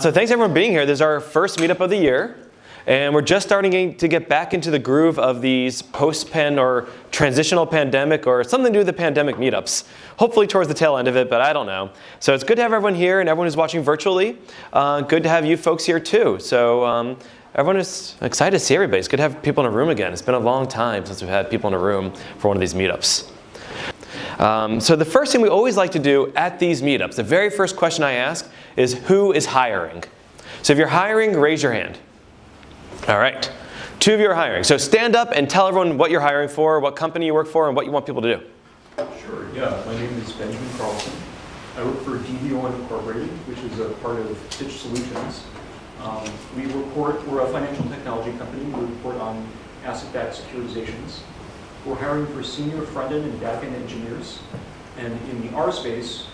So thanks everyone for being here. This is our first meetup of the year. And we're just starting to get back into the groove of these post-pan or transitional pandemic or something to do with the pandemic meetups. Hopefully towards the tail end of it, but I don't know. So it's good to have everyone here and everyone who's watching virtually. Good to have you folks here too. So everyone is excited to see everybody. It's good to have people in a room again. It's been a long time since we've had people in a room for one of these meetups. So the first thing we always like to do at these meetups, the very first question I ask is who is hiring? So if you're hiring, raise your hand. All right, 2 of you are hiring. So stand up and tell everyone what you're hiring for, what company you work for, and what you want people to do. Sure, yeah. My name is Benjamin Carlson. I work for DVO Incorporated, which is a part of Pitch Solutions. We're a financial technology company. We report on asset-backed securitizations. We're hiring for senior front-end and back-end engineers. And in the R space,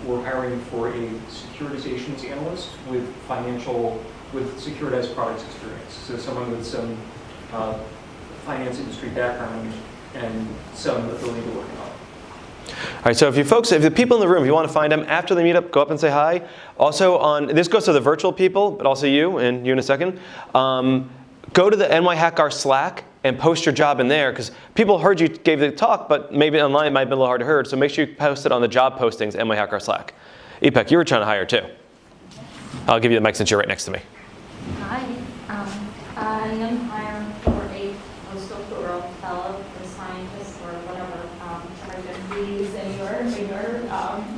we're hiring for a securitizations analyst with securitized products experience. So someone with some finance industry background and some ability to work in audit. All right, so if the people in the room, if you want to find them after the meetup, go up and say hi. Also this goes to the virtual people, but also you in a second. Go to the nyhackr Slack and post your job in there, because people heard you gave the talk, but maybe online it might have been a little hard to hear, so make sure you post it on the job postings, nyhackr Slack. Ipek, you were trying to hire too. I'll give you the mic since you're right next to me. Hi, I am hiring for a postdoctoral fellow, or scientist, or whatever jargon we use in your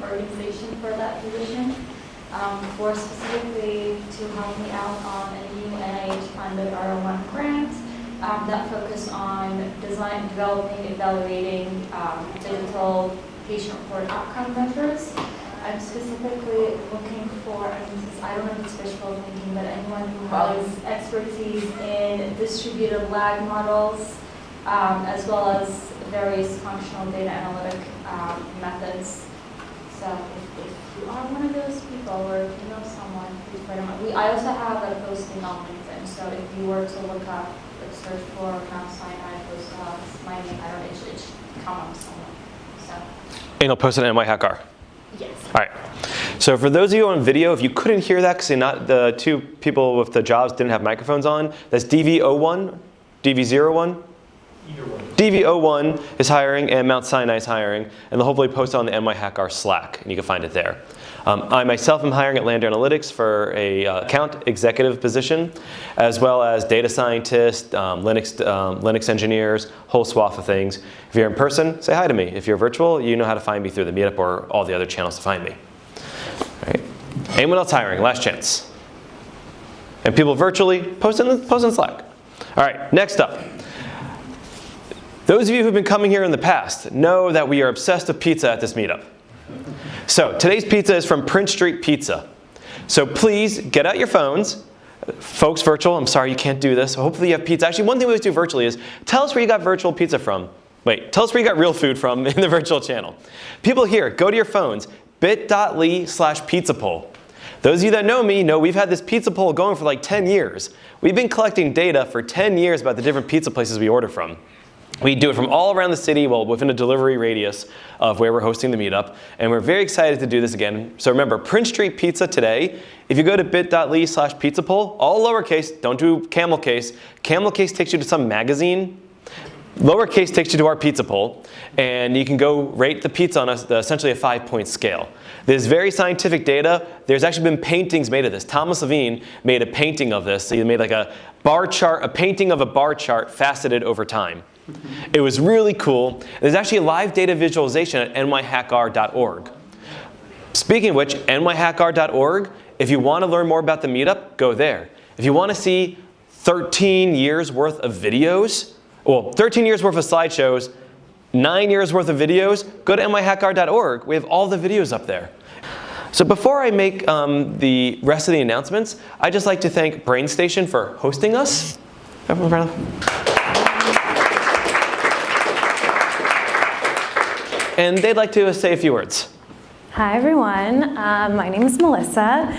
organization for that position, for specifically to help me out on a new NIH-funded R01 grant that focus on developing, evaluating digital patient-reported outcome measures. I'm specifically looking for, I don't know if it's visual thinking, but anyone who has expertise in distributed lag models, as well as various functional data analytic methods. So if you are one of those people, or if you know someone who's very much, I also have a posting on LinkedIn, so if you were to look up, like search for Mount Sinai postdocs, my name, I don't know, it should come up somewhere. So. And you'll post it in nyhackr. Yes. All right. So for those of you on video, if you couldn't hear that because the 2 people with the jobs didn't have microphones on, that's DV01, DV01. DV01 is hiring and Mount Sinai is hiring, and they'll hopefully post it on the nyhackr Slack, and you can find it there. I myself am hiring at Land Analytics for a account executive position, as well as data scientists, Linux engineers, whole swath of things. If you're in person, say hi to me. If you're virtual, you know how to find me through the Meetup or all the other channels to find me. All right. Anyone else hiring? Last chance. And people virtually, post in Slack. All right, next up. Those of you who've been coming here in the past know that we are obsessed with pizza at this meetup. So today's pizza is from Prince Street Pizza. So please get out your phones. Folks virtual, I'm sorry you can't do this. Hopefully you have pizza. Actually, one thing we always do virtually is tell us where you got virtual pizza from. Wait, tell us where you got real food from in the virtual channel. People here, go to your phones, bit.ly/pizza poll. Those of you that know me know we've had this pizza poll going for like 10 years. We've been collecting data for 10 years about the different pizza places we order from. We do it from all around the city, well, within a delivery radius of where we're hosting the meetup, and we're very excited to do this again. So remember, Prince Street Pizza today, if you go to bit.ly/pizza poll, all lowercase, don't do camel case. Camel case takes you to some magazine. Lowercase takes you to our pizza poll, and you can go rate the pizza on essentially a 5-point scale. There's very scientific data. There's actually been paintings made of this. Thomas Levine made a painting of this. He made like a bar chart, a painting of a bar chart faceted over time. It was really cool. There's actually a live data visualization at nyhackr.org. Speaking of which, nyhackr.org, if you want to learn more about the meetup, go there. If you want to see 13 years worth of videos, well, 13 years worth of slideshows, 9 years worth of videos, go to nyhackr.org. We have all the videos up there. So before I make the rest of the announcements, I'd just like to thank BrainStation for hosting us. And they'd like to say a few words. Hi everyone, my name is Melissa.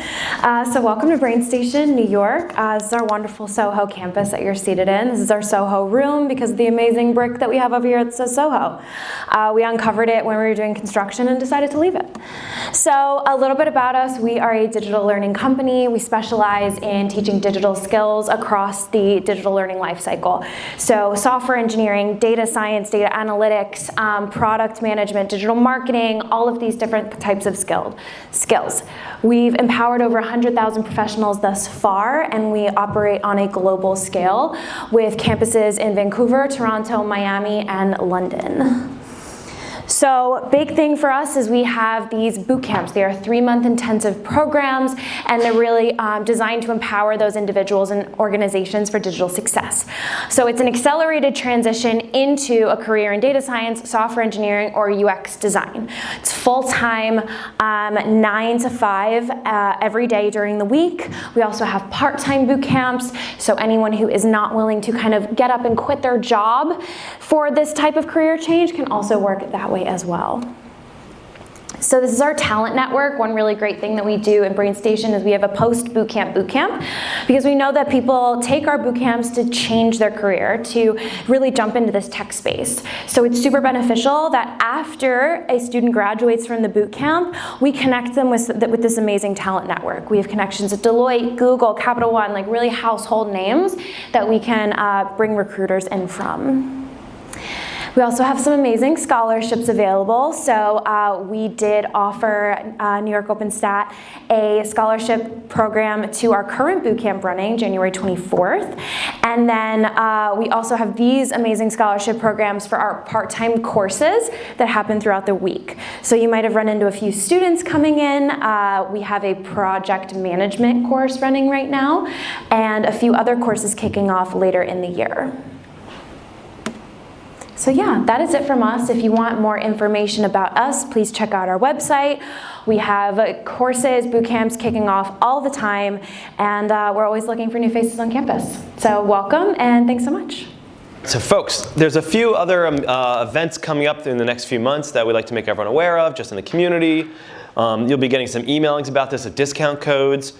So welcome to BrainStation, New York. This is our wonderful Soho campus that you're seated in. This is our Soho room because of the amazing brick that we have over here that says Soho. We uncovered it when we were doing construction and decided to leave it. So a little bit about us, we are a digital learning company. We specialize in teaching digital skills across the digital learning lifecycle. So software engineering, data science, data analytics, product management, digital marketing, all of these different types of skills. We've empowered over 100,000 professionals thus far, and we operate on a global scale with campuses in Vancouver, Toronto, Miami, and London. So big thing for us is we have these boot camps. They are 3-month intensive programs, and they're really designed to empower those individuals and organizations for digital success. So it's an accelerated transition into a career in data science, software engineering, or UX design. It's full-time, 9 to 5 every day during the week. We also have part-time boot camps, so anyone who is not willing to kind of get up and quit their job for this type of career change can also work that way as well. So this is our talent network. One really great thing that we do in BrainStation is we have a post-boot camp because we know that people take our boot camps to change their career, to really jump into this tech space. So it's super beneficial that after a student graduates from the boot camp, we connect them with this amazing talent network. We have connections at Deloitte, Google, Capital One, like really household names that we can bring recruiters in from. We also have some amazing scholarships available. So we did offer New York Open Stat a scholarship program to our current boot camp running January 24th. And then we also have these amazing scholarship programs for our part-time courses that happen throughout the week. So you might have run into a few students coming in. We have a project management course running right now and a few other courses kicking off later in the year. So yeah, that is it from us. If you want more information about us, please check out our website. We have courses, boot camps kicking off all the time, and we're always looking for new faces on campus. So welcome, and thanks so much. So folks, there's a few other events coming up in the next few months that we'd like to make everyone aware of, just in the community. You'll be getting some emailings about this, discount codes.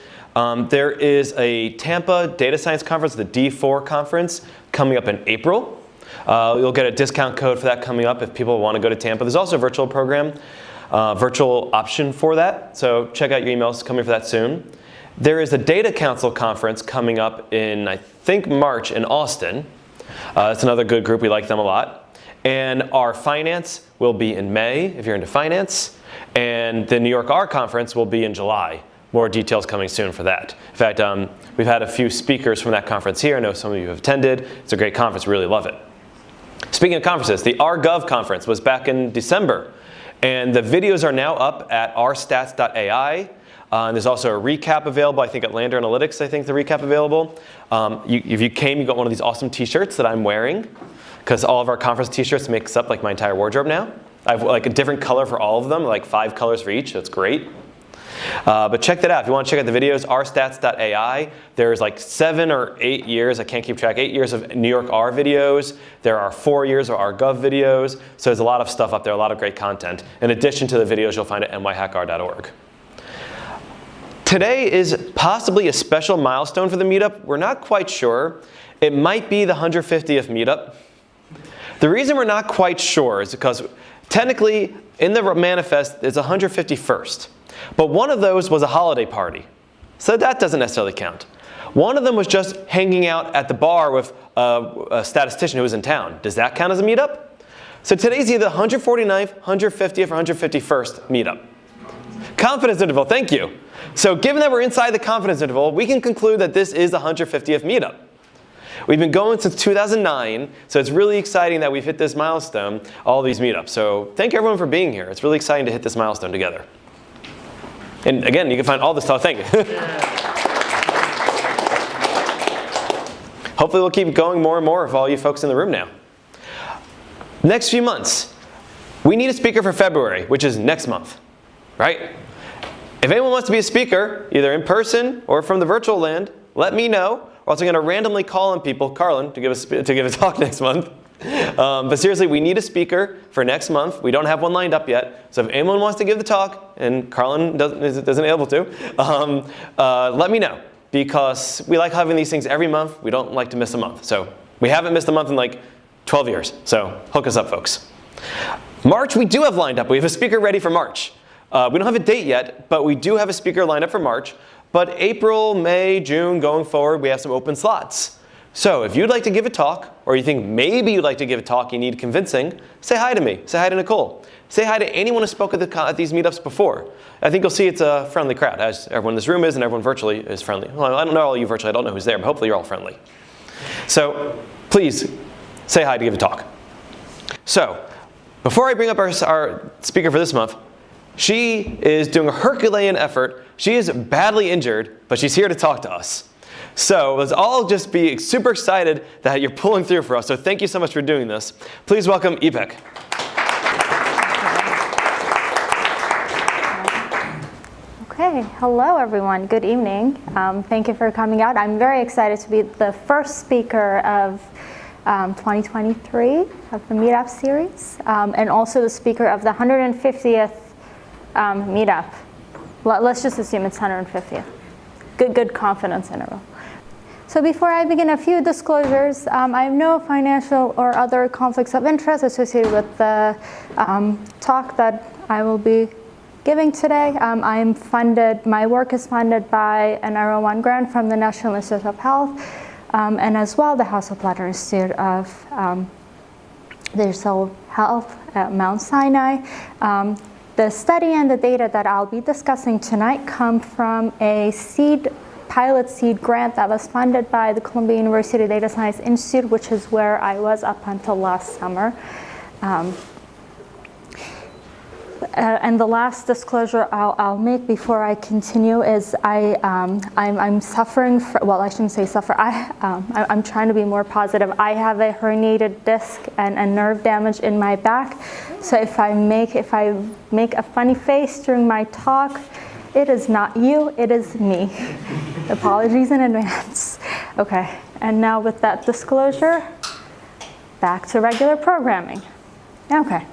There is a Tampa Data Science Conference, the D4 conference, coming up in April. You'll get a discount code for that coming up if people want to go to Tampa. There's also a virtual program, virtual option for that. So check out your emails coming for that soon. There is a Data Council conference coming up in, I think, March in Austin. It's another good group. We like them a lot. And our finance will be in May, if you're into finance. And the New York R conference will be in July. More details coming soon for that. In fact, we've had a few speakers from that conference here. I know some of you have attended. It's a great conference. Really love it. Speaking of conferences, the rGov conference was back in December, and the videos are now up at rstats.ai. There's also a recap available. I think at Lander Analytics, I think the recap available. If you came, you got one of these awesome t-shirts that I'm wearing, because all of our conference t-shirts makes up like my entire wardrobe now. I have like a different color for all of them, like 5 colors for each. That's great. But check that out. If you want to check out the videos, rstats.ai. There's like 7 or 8 years, I can't keep track, 8 years of New York R videos. There are 4 years of rGov videos. So there's a lot of stuff up there, a lot of great content. In addition to the videos you'll find at nyhackr.org. Today is possibly a special milestone for the meetup. We're not quite sure. It might be the 150th meetup. The reason we're not quite sure is because technically in the manifest it's 151st. But one of those was a holiday party. So that doesn't necessarily count. One of them was just hanging out at the bar with a statistician who was in town. Does that count as a meetup? So today's either the 149th, 150th, or 151st meetup. Confidence interval, thank you. So given that we're inside the confidence interval, we can conclude that this is the 150th meetup. We've been going since 2009, so it's really exciting that we've hit this milestone, all these meetups. So thank everyone for being here. It's really exciting to hit this milestone together. And again, you can find all this stuff. Thank you. Hopefully we'll keep going more and more with all you folks in the room now. Next few months, we need a speaker for February, which is next month, right? If anyone wants to be a speaker, either in person or from the virtual land, let me know. We're also going to randomly call on people, Carlin, to give a talk next month. But seriously, we need a speaker for next month. We don't have one lined up yet. So if anyone wants to give the talk, and Carlin isn't able to, let me know. Because we like having these things every month. We don't like to miss a month. So we haven't missed a month in like 12 years. So hook us up, folks. March, we do have lined up. We have a speaker ready for March. We don't have a date yet, but we do have a speaker lined up for March. But April, May, June, going forward, we have some open slots. So if you'd like to give a talk, or you think maybe you'd like to give a talk you need convincing, say hi to me. Say hi to Nicole. Say hi to anyone who spoke at these meetups before. I think you'll see it's a friendly crowd, as everyone in this room is, and everyone virtually is friendly. Well, I don't know all you virtually. I don't know who's there, but hopefully you're all friendly. So please say hi to give a talk. So before I bring up our speaker for this month, she is doing a Herculean effort. She is badly injured, but she's here to talk to us. So let's all just be super excited that you're pulling through for us. So thank you so much for doing this. Please welcome Ipek. Okay, hello everyone, good evening. Thank you for coming out. I'm very excited to be the first speaker of 2023 of the Meetup series, and also the speaker of the 150th Meetup. Let's just assume it's 150th. Good confidence interval. So before I begin, a few disclosures. I have no financial or other conflicts of interest associated with the talk that I will be giving today. I'm funded, my work is funded by an R01 grant from the National Institute of Health, and as well the House of Platter Institute of Digital Health at Mount Sinai. The study and the data that I'll be discussing tonight come from a pilot seed grant that was funded by the Columbia University Data Science Institute, which is where I was up until last summer. And the last disclosure I'll make before I continue is I'm suffering, well, I shouldn't say suffer, I'm trying to be more positive. I have a herniated disc and nerve damage in my back. So if I make a funny face during my talk, it is not you, it is me. Apologies in advance. Okay, and now with that disclosure, back to regular programming. Okay.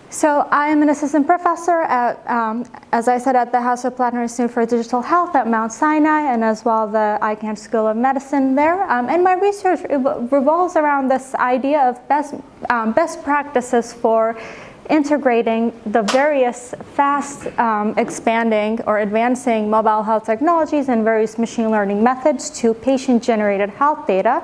So I am an assistant professor at, as I said, at the House of Platter Institute for Digital Health at Mount Sinai, and as well the Icahn School of Medicine there. And my research revolves around this idea of best practices for integrating the various fast expanding or advancing mobile health technologies and various machine learning methods to patient-generated health data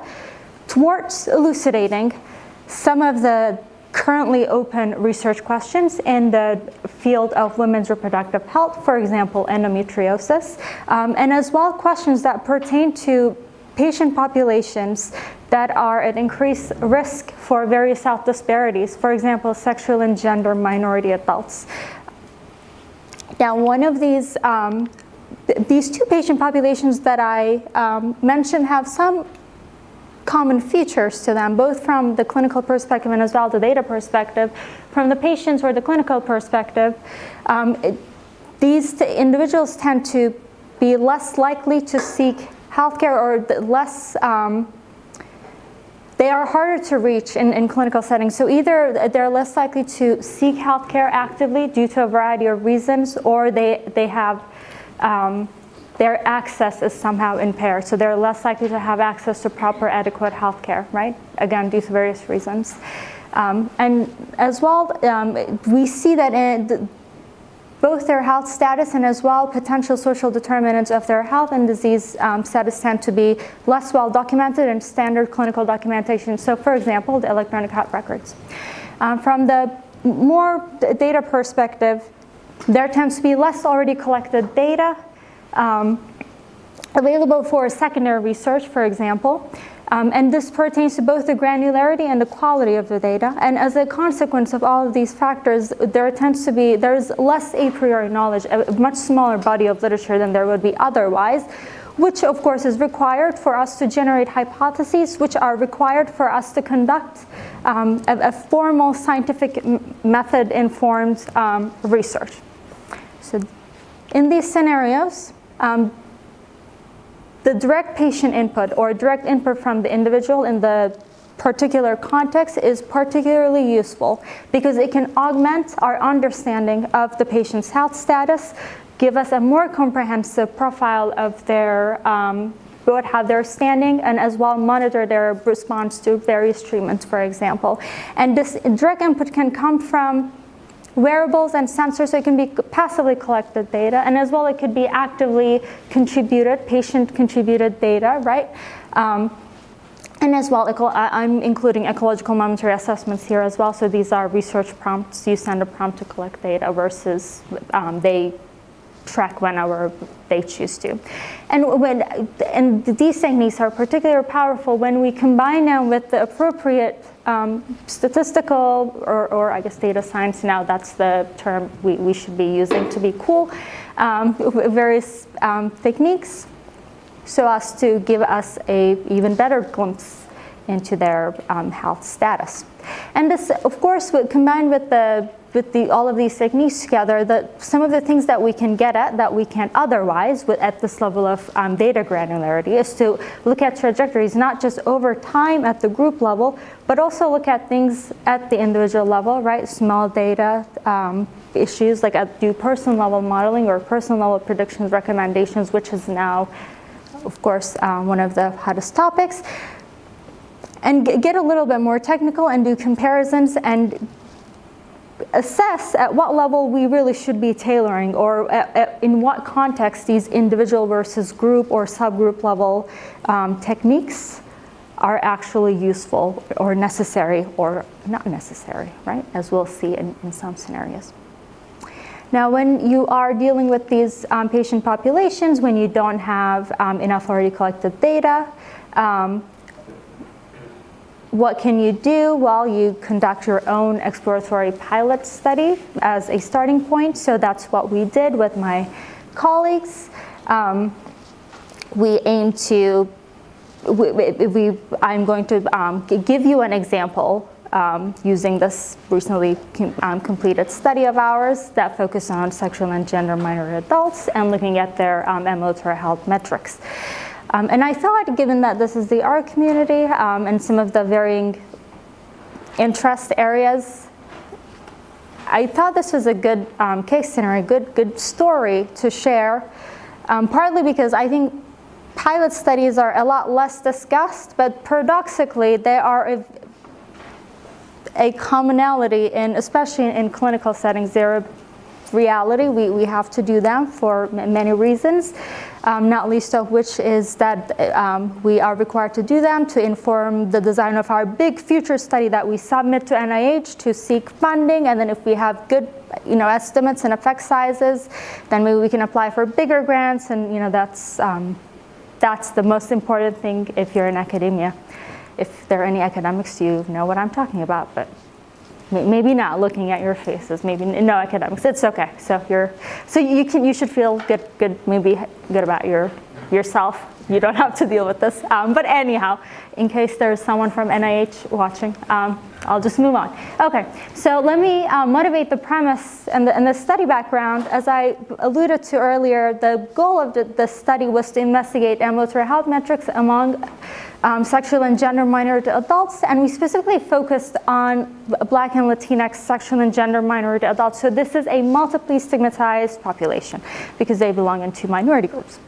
towards elucidating some of the currently open research questions in the field of women's reproductive health, for example, endometriosis, and as well questions that pertain to patient populations that are at increased risk for various health disparities, for example, sexual and gender minority adults. Now, one of these two patient populations that I mentioned have some common features to them, both from the clinical perspective and as well the data perspective. From the patients or the clinical perspective, these individuals tend to be less likely to seek healthcare, or they are harder to reach in clinical settings. So either they're less likely to seek healthcare actively due to a variety of reasons, or they have their access is somehow impaired. So they're less likely to have access to proper, adequate healthcare, right? Again, due to various reasons. And as well, we see that in both their health status and as well potential social determinants of their health and disease status tend to be less well documented in standard clinical documentation. So for example, the electronic health records. From the more data perspective, there tends to be less already collected data available for secondary research, for example. And this pertains to both the granularity and the quality of the data. And as a consequence of all of these factors, there's less a priori knowledge, a much smaller body of literature than there would be otherwise, which of course is required for us to generate hypotheses, which are required for us to conduct a formal scientific method-informed research. So in these scenarios, the direct patient input or direct input from the individual in the particular context is particularly useful because it can augment our understanding of the patient's health status, give us a more comprehensive profile of their how they're standing, and as well monitor their response to various treatments, for example. And this direct input can come from wearables and sensors, so it can be passively collected data, and as well it could be actively contributed, patient-contributed data, right? And as well, I'm including ecological momentary assessments here as well, so these are research prompts. You send a prompt to collect data versus they track whenever they choose to. And these techniques are particularly powerful when we combine them with the appropriate statistical or I guess data science, now that's the term we should be using to be cool, various techniques, so as to give us a even better glimpse into their health status. And this, of course, combined with all of these techniques together, some of the things that we can get at that we can't otherwise at this level of data granularity is to look at trajectories, not just over time at the group level, but also look at things at the individual level, right? Small data issues, like do person level modeling or person level predictions recommendations, which is now, of course, one of the hottest topics. And get a little bit more technical and do comparisons and assess at what level we really should be tailoring, or in what context these individual versus group or subgroup level techniques are actually useful or necessary or not necessary, right? As we'll see in some scenarios. Now, when you are dealing with these patient populations, when you don't have enough already collected data, what can you do? Well, you conduct your own exploratory pilot study as a starting point. So that's what we did with my colleagues. We aim to, I'm going to give you an example using this recently completed study of ours that focused on sexual and gender minority adults and looking at their ambulatory health metrics. And I thought, given that this is the art community and some of the varying interest areas, I thought this was a good case scenario, good story to share, partly because I think pilot studies are a lot less discussed, but paradoxically, they are a commonality, especially in clinical settings. They're a reality. We have to do them for many reasons. Not least of which is that we are required to do them to inform the design of our big future study that we submit to NIH to seek funding, and then if we have good estimates and effect sizes, then maybe we can apply for bigger grants, and that's the most important thing if you're in academia. If there are any academics, you know what I'm talking about, but maybe not, looking at your faces. Maybe no academics. It's okay. So you should feel good, maybe good about yourself. You don't have to deal with this. But anyhow, in case there's someone from NIH watching, I'll just move on. Okay. So let me motivate the premise and the study background. As I alluded to earlier, the goal of the study was to investigate ambulatory health metrics among sexual and gender minority adults, and we specifically focused on Black and Latinx sexual and gender minority adults. So this is a multiply stigmatized population because they belong in two minority groups.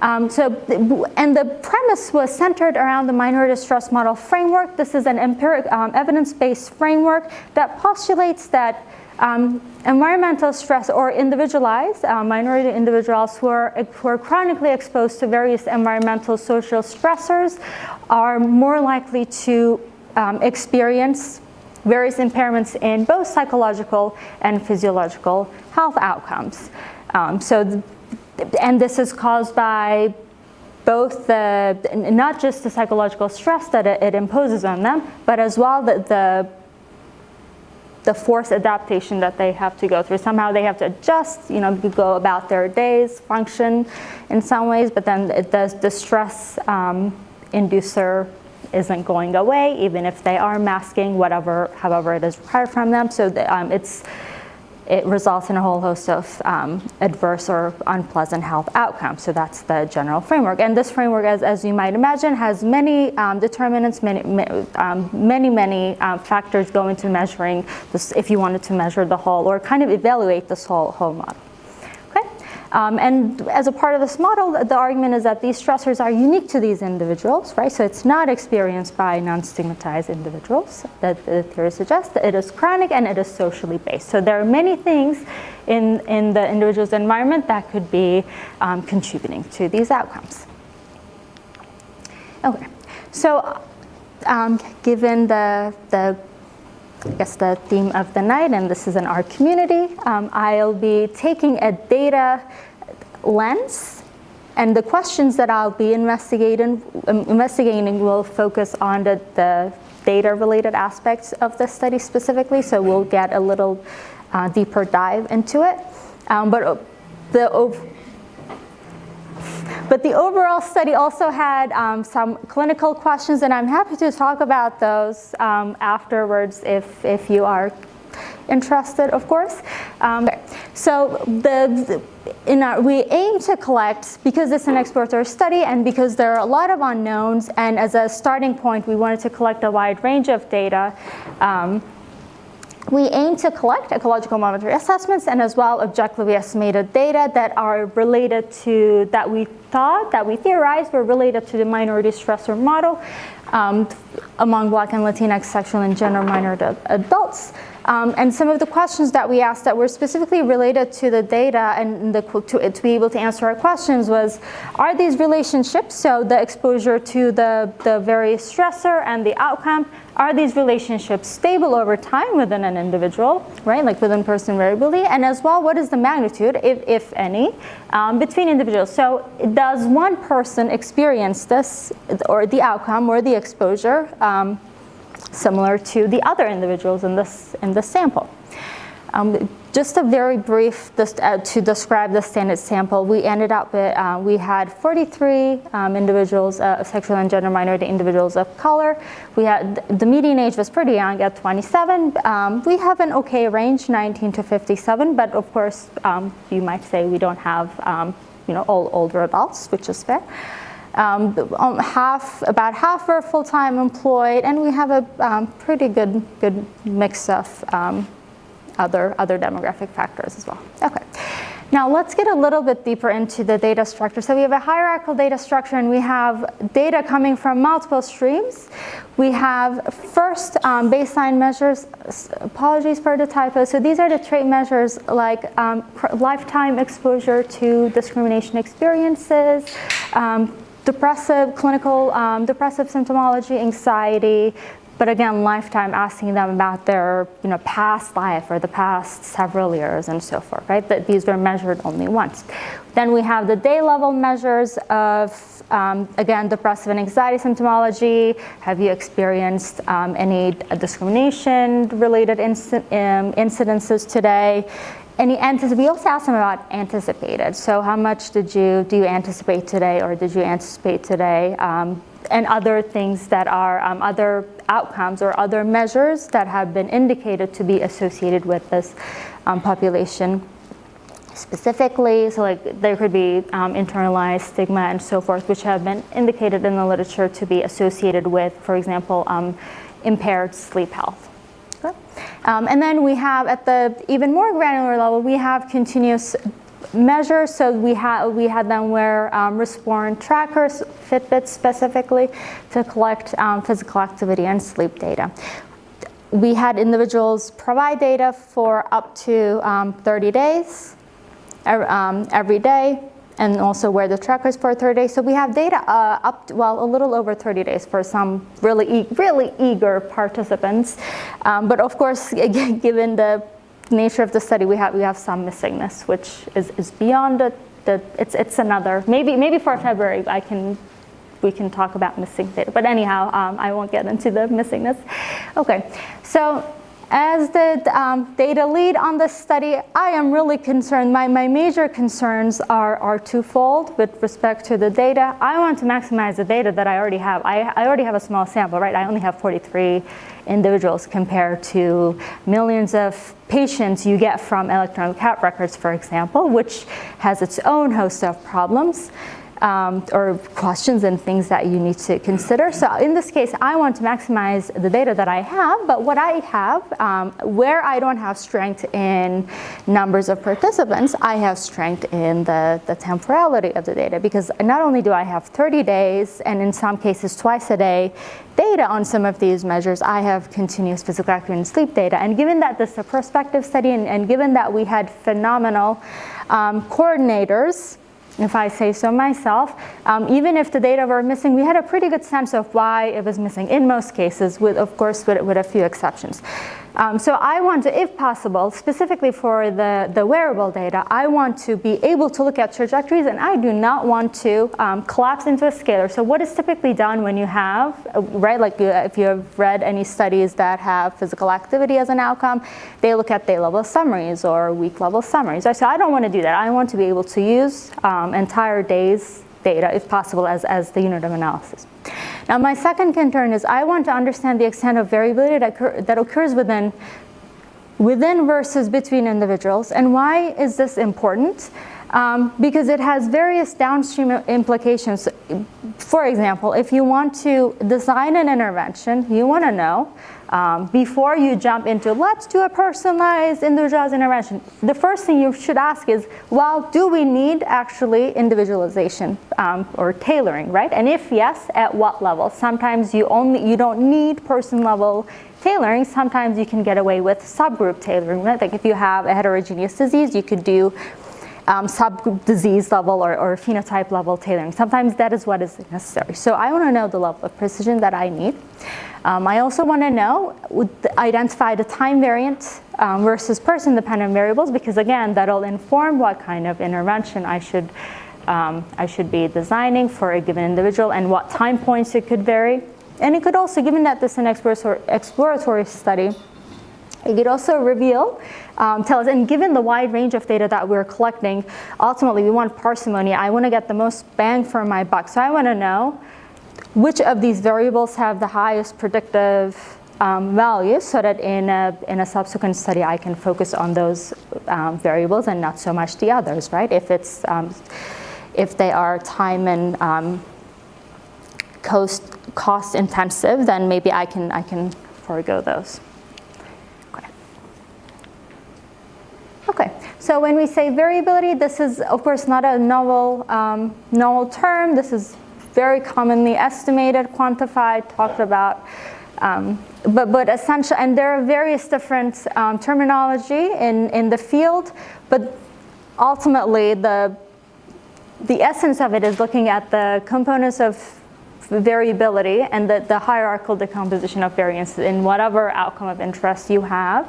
And the premise was centered around the minority stress model framework. This is an empirical, evidence-based framework that postulates that environmental stress, or individualized minority individuals who are chronically exposed to various environmental social stressors, are more likely to experience various impairments in both psychological and physiological health outcomes. And this is caused by both not just the psychological stress that it imposes on them, but as well the forced adaptation that they have to go through. Somehow they have to adjust, go about their days, function in some ways, but then the stress inducer isn't going away, even if they are masking however it is required from them. So it results in a whole host of adverse or unpleasant health outcomes. So that's the general framework. And this framework, as you might imagine, has many determinants, many factors go into measuring this, if you wanted to measure the whole or kind of evaluate this whole model. And as a part of this model, the argument is that these stressors are unique to these individuals, right? So it's not experienced by non-stigmatized individuals, that the theory suggests. That it is chronic and it is socially based. So there are many things in the individual's environment that could be contributing to these outcomes. Okay, so given the I guess the theme of the night, and this is in our community, I'll be taking a data lens, and the questions that I'll be investigating will focus on the data-related aspects of the study specifically, so we'll get a little deeper dive into it. But the overall study also had some clinical questions, and I'm happy to talk about those afterwards if you are interested, of course. So we aim to collect, because it's an exploratory study and because there are a lot of unknowns, and as a starting point, we wanted to collect a wide range of data. We aim to collect ecological momentary assessments and as well objectively estimated data that are related to, that we theorized were related to the minority stressor model among Black and Latinx sexual and gender minority adults. And some of the questions that we asked that were specifically related to the data and to be able to answer our questions was, are these relationships, so the exposure to the various stressor and the outcome, are these relationships stable over time within an individual, right, like within person variability, and as well, what is the magnitude, if any, between individuals? So does one person experience this, or the outcome, or the exposure, similar to the other individuals in this sample? Just a very brief, to describe the standard sample, we ended up with, we had 43 individuals, sexual and gender minority individuals of color. We had, the median age was pretty young at 27. We have an okay range, 19 to 57, but of course, you might say we don't have, all older adults, which is fair. About half were full-time employed, and we have a pretty good mix of other demographic factors as well. Okay, now let's get a little bit deeper into the data structure. So we have a hierarchical data structure, and we have data coming from multiple streams. We have first baseline measures. Apologies for the typo. So these are the trait measures like lifetime exposure to discrimination experiences, depressive symptomology, anxiety, but again, lifetime, asking them about their past life or the past several years and so forth, right? That these were measured only once. Then we have the day level measures of, again, depressive and anxiety symptomology. Have you experienced any discrimination-related incidences today? We also asked them about anticipated. So how much do you anticipate today, or did you anticipate today? And other things that are other outcomes or other measures that have been indicated to be associated with this population specifically. So like there could be internalized stigma and so forth, which have been indicated in the literature to be associated with, for example, impaired sleep health. Okay. And then we have, at the even more granular level, we have continuous measures. So we had them wear wrist-worn trackers, Fitbits specifically, to collect physical activity and sleep data. We had individuals provide data for up to 30 days every day, and also wear the trackers for 30 days. So we have data a little over 30 days for some really eager participants. But of course, again, given the nature of the study, we have some missingness, which is beyond it's another, maybe for February we can talk about missing data. But anyhow, I won't get into the missingness. Okay, so As the data lead on this study, I am really concerned. My major concerns are twofold with respect to the data. I want to maximize the data that I already have. I already have a small sample, right? I only have 43 individuals compared to millions of patients you get from electronic health records, for example, which has its own host of problems. Or questions and things that you need to consider. So in this case, I want to maximize the data that I have, but what I have, where I don't have strength in numbers of participants, I have strength in the temporality of the data, because not only do I have 30 days, and in some cases twice a day, data on some of these measures, I have continuous physical activity and sleep data. And given that this is a prospective study, and given that we had phenomenal coordinators, if I say so myself, even if the data were missing, we had a pretty good sense of why it was missing in most cases, of course, with a few exceptions. So I want to, if possible, specifically for the wearable data, I want to be able to look at trajectories, and I do not want to collapse into a scalar. So what is typically done when you have, right, like if you have read any studies that have physical activity as an outcome, they look at day-level summaries or week-level summaries. So I don't want to do that. I want to be able to use entire days data, if possible, as the unit of analysis. Now, my second concern is I want to understand the extent of variability that occurs within versus between individuals. And why is this important? Because it has various downstream implications. For example, if you want to design an intervention, you want to know before you jump into let's do a personalized individualized intervention, the first thing you should ask is, well, do we need actually individualization or tailoring, right? And if yes, at what level? Sometimes you don't need person level tailoring. Sometimes you can get away with subgroup tailoring, right? Like if you have a heterogeneous disease, you could do subgroup disease level or phenotype level tailoring. Sometimes that is what is necessary. So I want to know the level of precision that I need. I also want to know, identify the time variant versus person-dependent variables, because again, that'll inform what kind of intervention I should be designing for a given individual and what time points it could vary. And it could also, given that this is an exploratory study, it could also reveal, tell us, and given the wide range of data that we're collecting, ultimately we want parsimony. I want to get the most bang for my buck. So I want to know which of these variables have the highest predictive values, so that in a subsequent study I can focus on those variables and not so much the others, right? If they are time and cost intensive, then maybe I can forego those. Okay, so when we say variability, this is of course not a novel term. This is very commonly estimated, quantified, talked about, but essential. And there are various different terminology in the field, but ultimately the essence of it is looking at the components of variability and the hierarchical decomposition of variance in whatever outcome of interest you have.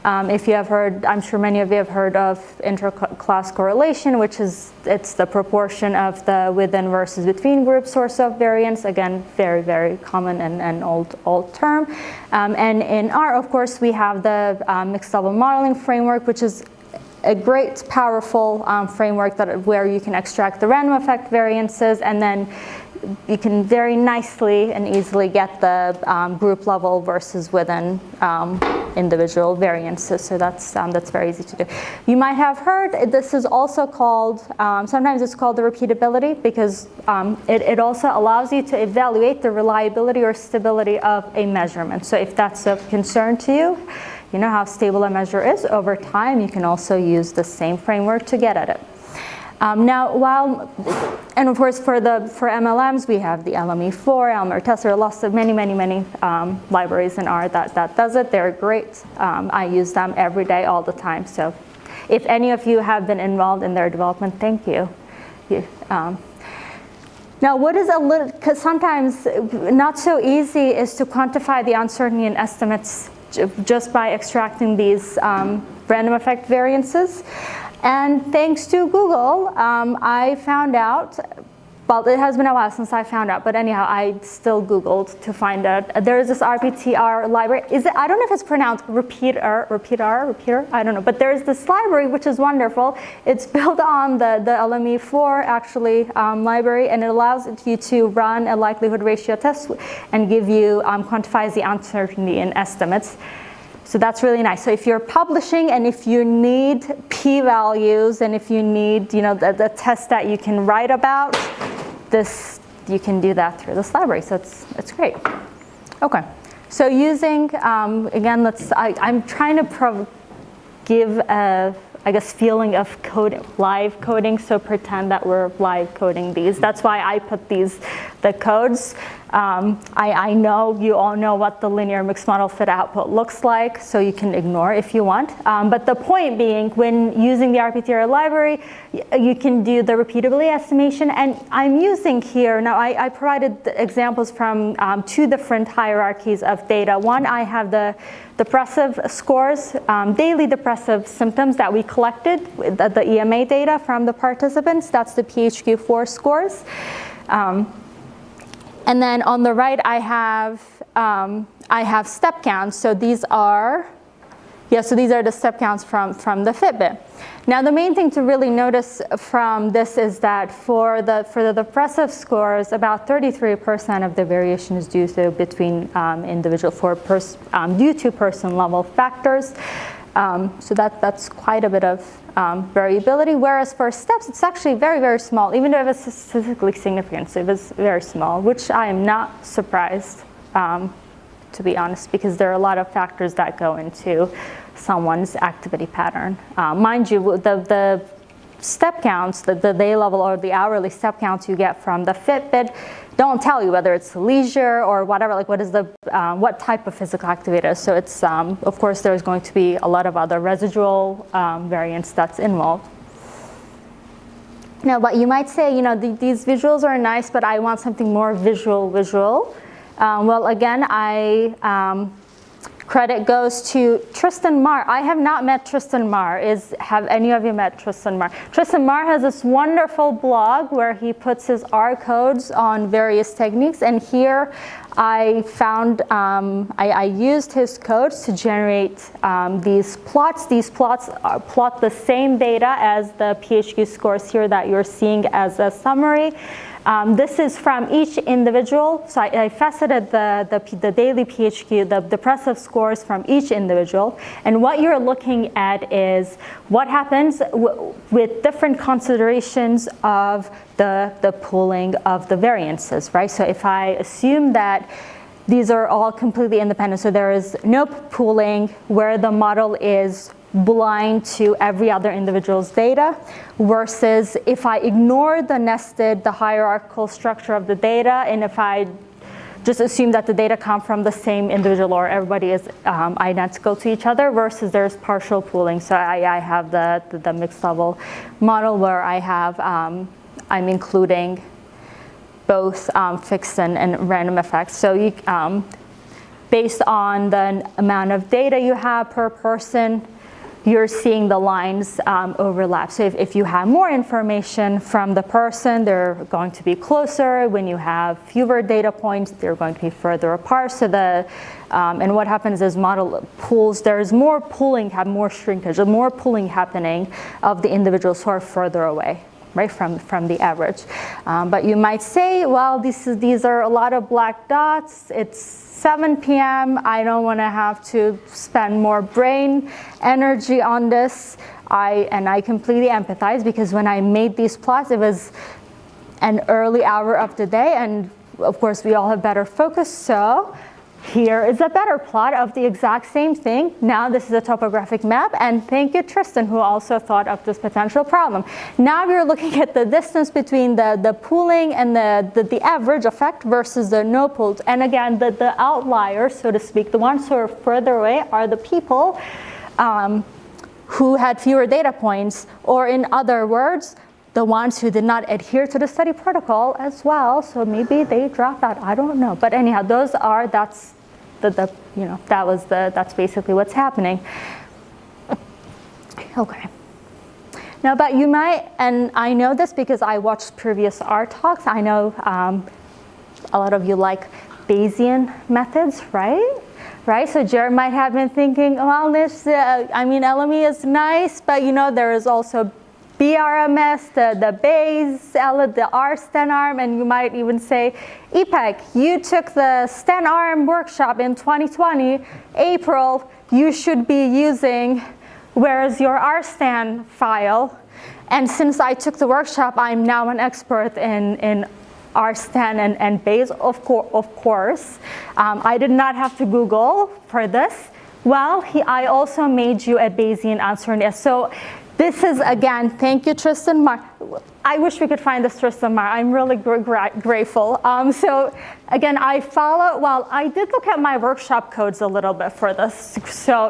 If you have heard, I'm sure many of you have heard of inter-class correlation, which is, it's the proportion of the within versus between group source of variance. Again, very, very common and old term. And in R, of course, we have the mixed level modeling framework, which is a great, powerful framework where you can extract the random effect variances, and then you can very nicely and easily get the group level versus within individual variances. So that's very easy to do. You might have heard this is also called, sometimes it's called the repeatability, because it also allows you to evaluate the reliability or stability of a measurement. So if that's of concern to you, you know how stable a measure is over time, you can also use the same framework to get at it. Now, and of course for MLMs, we have the LME4, Elmer test. There are lots of many libraries in R that does it. They're great. I use them every day, all the time. So if any of you have been involved in their development, thank you. Now, what is because sometimes not so easy is to quantify the uncertainty in estimates just by extracting these random effect variances. And thanks to Google, I found out well, it has been a while since I found out, but anyhow, I still Googled to find out. There is this RPTR library. I don't know if it's pronounced repeater, I don't know, but there's this library which is wonderful. It's built on the LME4 actually library, and it allows you to run a likelihood ratio test and give you, quantifies the uncertainty in estimates. So that's really nice. So if you're publishing and if you need p-values and if you need, the test that you can write about, this, you can do that through this library. So it's great. Okay. So using, again, I'm trying to give a, feeling of coding, live coding. So pretend that we're live coding these. That's why I put the codes. I know you all know what the linear mixed model fit output looks like, so you can ignore if you want. But the point being, when using the RPTR library, you can do the repeatability estimation. And I'm using here, now I provided examples from 2 different hierarchies of data. One, I have the depressive scores, daily depressive symptoms that we collected, the EMA data from the participants. That's the PHQ-4 scores. And then on the right, I have step counts. So these are, so these are the step counts from the Fitbit. Now the main thing to really notice from this is that for the depressive scores, about 33% of the variation is due to between individual due to person level factors. So that's quite a bit of variability, whereas for steps, it's actually very, very small, even though it was statistically significant. So it was very small, which I am not surprised, to be honest, because there are a lot of factors that go into someone's activity pattern. Mind you, the step counts, the day level or the hourly step counts you get from the Fitbit don't tell you whether it's leisure or whatever, like what type of physical activity it is. So it's, of course, there's going to be a lot of other residual variance that's involved. Now, but you might say, these visuals are nice, but I want something more visual. Well, again, credit goes to Tristan Marr. I have not met Tristan Marr. Have any of you met Tristan Marr? Tristan Marr has this wonderful blog where he puts his R codes on various techniques. And here I found, I used his codes to generate these plots. These plots plot the same data as the PHQ scores here that you're seeing as a summary. This is from each individual. So I faceted the daily PHQ, the depressive scores from each individual. And what you're looking at is what happens with different considerations of the pooling of the variances, right? So if I assume that these are all completely independent, so there is no pooling where the model is blind to every other individual's data, versus if I ignore the hierarchical structure of the data, and if I just assume that the data come from the same individual or everybody is identical to each other, versus there's partial pooling. So I have the mixed level model where I have, I'm including both fixed and random effects. So you, based on the amount of data you have per person, you're seeing the lines overlap. So if you have more information from the person, they're going to be closer. When you have fewer data points, they're going to be further apart. So and what happens is model pools, there's more pooling, more shrinkage, more pooling happening of the individuals who are further away, right, from the average. But you might say, well, these are a lot of black dots. It's 7 p.m. I don't want to have to spend more brain energy on this. I completely empathize, because when I made these plots, it was an early hour of the day, and of course we all have better focus. So here is a better plot of the exact same thing. Now this is a topographic map, and thank you, Tristan, who also thought of this potential problem. Now we're looking at the distance between the pooling and the average effect versus the no pooled. And again, the outliers, so to speak, the ones who are further away are the people who had fewer data points, or in other words, the ones who did not adhere to the study protocol as well, so maybe they dropped out. I don't know, but anyhow, that's basically what's happening. Okay. Now, but you might, and I know this because I watched previous R talks, I know a lot of you like Bayesian methods, right? Right, so Jared might have been thinking, well, this, LME is nice, but there is also BRMS, the Bayes, the R STEN-ARM, and you might even say, Ipek, you took the STEN-ARM workshop in 2020, April, you should be using, where's your RSTAN file? And since I took the workshop, I'm now an expert in RSTAN and Bayes, of course. I did not have to Google for this. Well, I also made you a Bayesian answer. So this is, again, thank you, Tristan. I wish we could find this Tristan. I'm really grateful. So again, I did look at my workshop codes a little bit for this. So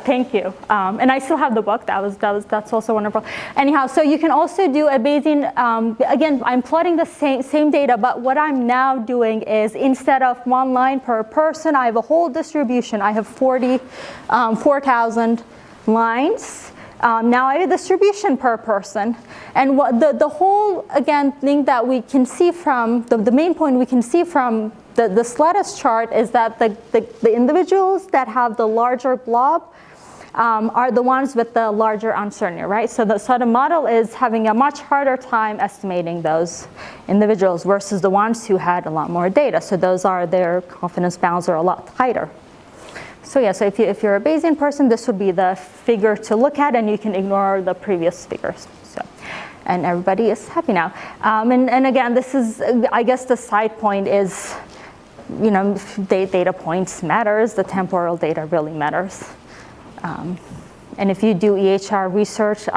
thank you. And I still have the book. That's also wonderful. Anyhow, so you can also do a Bayesian. Again, I'm plotting the same data, but what I'm now doing is instead of one line per person, I have a whole distribution. I have 4,000 lines. Now I have a distribution per person. And what the whole, again, thing that we can see from, the main point we can see from the Sledis chart is that the individuals that have the larger blob are the ones with the larger uncertainty, right? So the model is having a much harder time estimating those individuals versus the ones who had a lot more data. So their confidence bounds are a lot tighter. So yeah, so if you're a Bayesian person, this would be the figure to look at, and you can ignore the previous figures. So, and everybody is happy now. And again, this is, I guess the side point is, data points matters. The temporal data really matters. And if you do EHR research,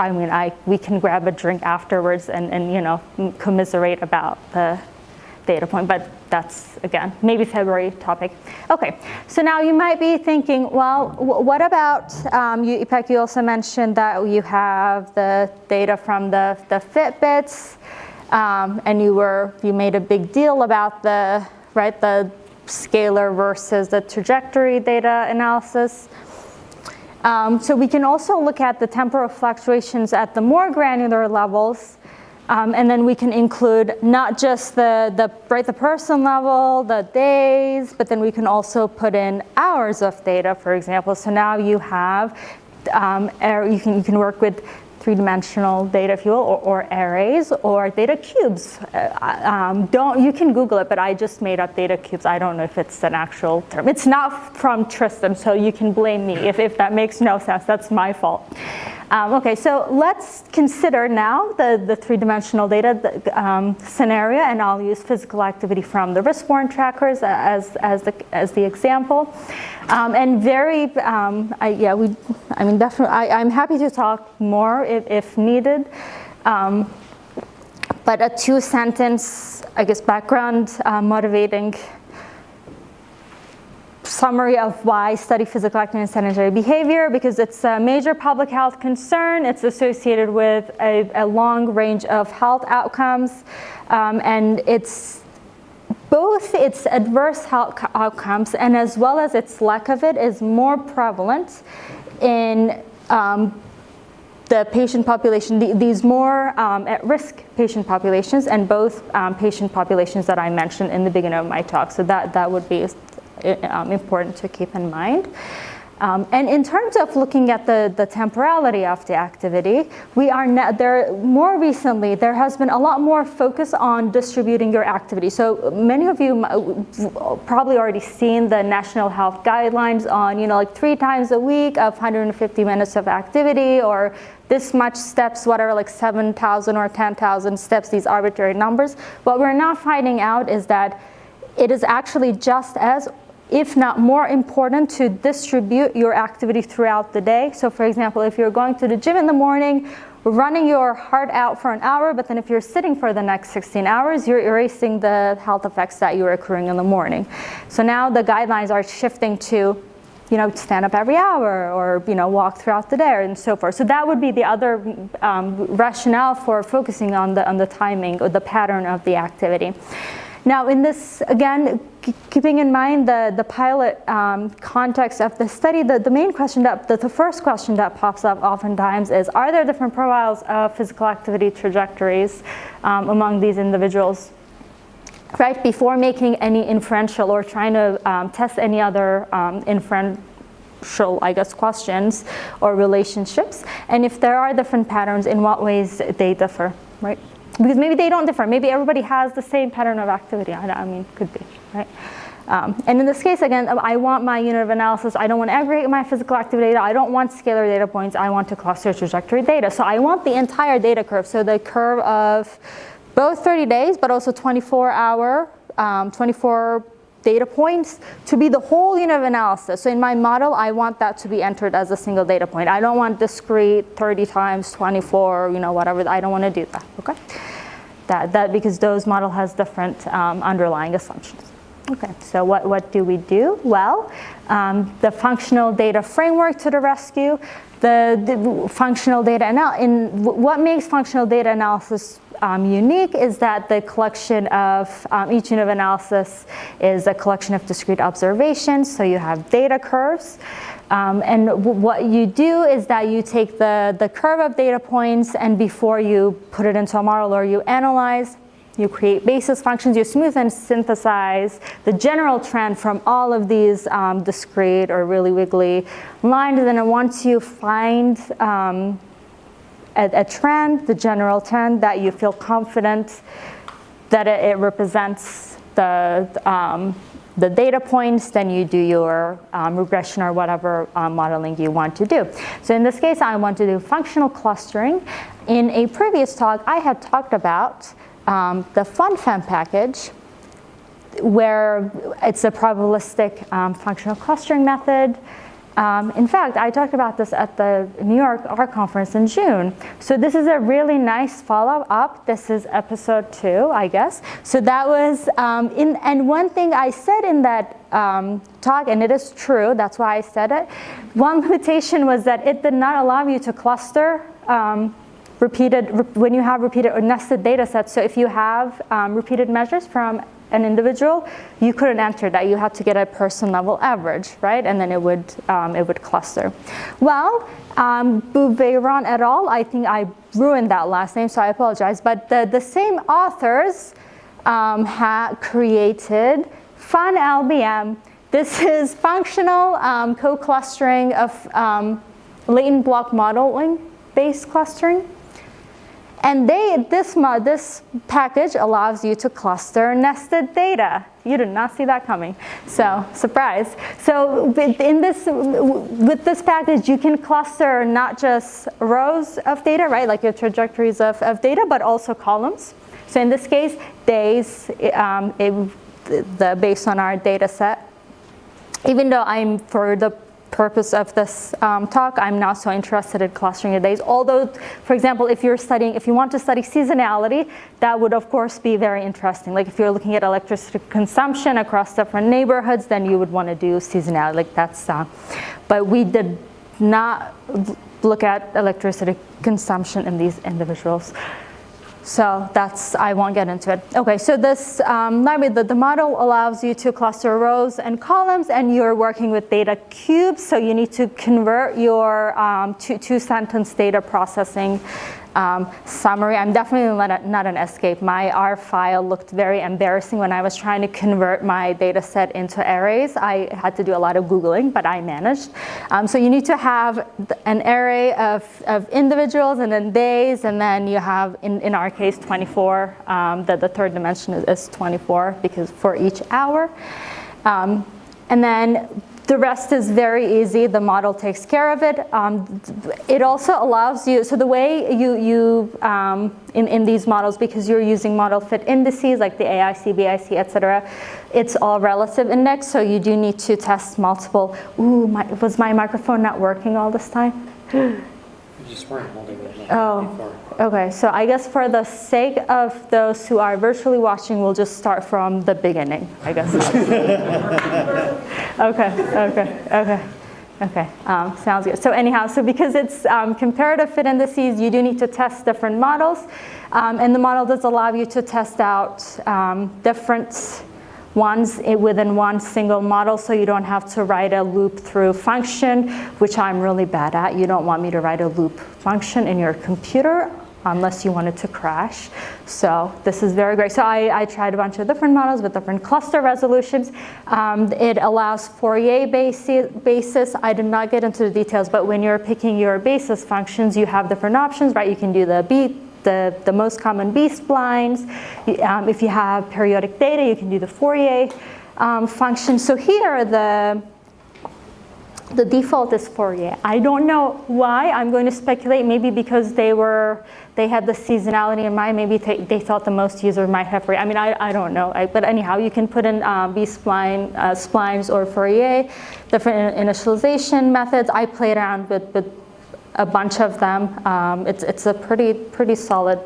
we can grab a drink afterwards and commiserate about the data point, but that's, again, maybe February topic. Okay, so now you might be thinking, well, what about, Ipek, you also mentioned that you have the data from the Fitbits, and you made a big deal about the scalar versus the trajectory data analysis. So we can also look at the temporal fluctuations at the more granular levels. And then we can include not just the person level, the days, but then we can also put in hours of data, for example. So now you have, you can work with three-dimensional data, if you will, or arrays, or data cubes. You can Google it, but I just made up data cubes. I don't know if it's an actual term. It's not from Tristan, so you can blame me if that makes no sense. That's my fault. Okay, so let's consider now the three-dimensional data scenario, and I'll use physical activity from the wristband trackers as the example. And definitely, I'm happy to talk more if needed. But a two-sentence, I guess, background motivating summary of why study physical activity and sedentary behavior, because it's a major public health concern. It's associated with a long range of health outcomes, and it's both its adverse health outcomes and as well as its lack of it is more prevalent in the patient population, these more at-risk patient populations, and both patient populations that I mentioned in the beginning of my talk. So that would be important to keep in mind. And in terms of looking at the temporality of the activity, more recently, there has been a lot more focus on distributing your activity. So many of you probably already seen the national health guidelines on, like 3 times a week of 150 minutes of activity, or this much steps, whatever, like 7,000 or 10,000 steps, these arbitrary numbers. What we're now finding out is that it is actually just as, if not more important, to distribute your activity throughout the day. So for example, if you're going to the gym in the morning, running your heart out for an hour, but then if you're sitting for the next 16 hours, you're erasing the health effects that you're accruing in the morning. So now the guidelines are shifting to, stand up every hour, or walk throughout the day, and so forth. So that would be the other rationale for focusing on the timing or the pattern of the activity. Now in this, again, keeping in mind the pilot context of the study, the main question the first question that pops up oftentimes is, are there different profiles of physical activity trajectories among these individuals? Right, before making any inferential or trying to test any other inferential, I guess, questions or relationships, and if there are different patterns, in what ways they differ, right? Because maybe they don't differ. Maybe everybody has the same pattern of activity. I mean, could be, right? And in this case, again, I want my unit of analysis. I don't want to aggregate my physical activity data. I don't want scalar data points. I want to cluster trajectory data. So I want the entire data curve. So the curve of both 30 days, but also 24 data points to be the whole unit of analysis. So in my model, I want that to be entered as a single data point. I don't want discrete 30 times 24, whatever. I don't want to do that, okay? That because those model has different underlying assumptions. Okay, so what do we do? Well, the functional data framework to the rescue, the functional data what makes functional data analysis unique is that the collection of each unit of analysis is a collection of discrete observations. So you have data curves. And what you do is that you take the curve of data points, and before you put it into a model or you analyze, you create basis functions, you smooth and synthesize the general trend from all of these discrete or really wiggly lines. And then once you find a trend, the general trend that you feel confident that it represents the data points, then you do your regression or whatever modeling you want to do. So in this case, I want to do functional clustering. In a previous talk, I had talked about the FunFem package, where it's a probabilistic functional clustering method. In fact, I talked about this at the New York R conference in June. So this is a really nice follow-up. This is episode 2, I guess. So that was, and one thing I said in that talk, and it is true, that's why I said it, one limitation was that it did not allow you to cluster when you have repeated or nested data sets. So if you have repeated measures from an individual, you couldn't enter that. You had to get a person level average, right? And then it would cluster. Well, Bouveyron et al., I think I ruined that last name, so I apologize. But the same authors created FunLBM. This is functional co-clustering of latent block modeling based clustering. And this package allows you to cluster nested data. You did not see that coming. So, surprise. So with this package, you can cluster not just rows of data, right, like your trajectories of data, but also columns. So in this case, days, based on our data set. Even though for the purpose of this talk, I'm not so interested in clustering the days. Although, for example, if you want to study seasonality, that would of course be very interesting. Like if you're looking at electricity consumption across different neighborhoods, then you would want to do seasonality. Like that's, but we did not look at electricity consumption in these individuals. So I won't get into it. Okay, so this library, the model allows you to cluster rows and columns, and you're working with data cubes, so you need to convert your two-sentence data processing summary. I'm definitely not an escape. My R file looked very embarrassing when I was trying to convert my data set into arrays. I had to do a lot of Googling, but I managed. So you need to have an array of individuals and then days, and then you have, in our case, 24. The third dimension is 24 because for each hour. And then the rest is very easy. The model takes care of it. It also allows you, so the way you in these models, because you're using model fit indices like the AIC, BIC, et cetera, it's all relative index, so you do need to test multiple. Ooh, was my microphone not working all this time? You just weren't holding it before. Okay, so I guess for the sake of those who are virtually watching, we'll just start from the beginning, I guess. Okay. Okay, sounds good. So anyhow, so because it's comparative fit indices, you do need to test different models. And the model does allow you to test out different ones within one single model, so you don't have to write a loop through function, which I'm really bad at. You don't want me to write a loop function in your computer unless you want it to crash. So this is very great. So I tried a bunch of different models with different cluster resolutions. It allows Fourier basis. I did not get into the details, but when you're picking your basis functions, you have different options, right? You can do the most common B-splines. If you have periodic data, you can do the Fourier function. So here, the default is Fourier. I don't know why. I'm going to speculate. Maybe because they had the seasonality in mind. Maybe they thought the most user might have Fourier. I mean, I don't know. But anyhow, you can put in B-spline, splines, or Fourier, different initialization methods. I played around with a bunch of them. It's a pretty solid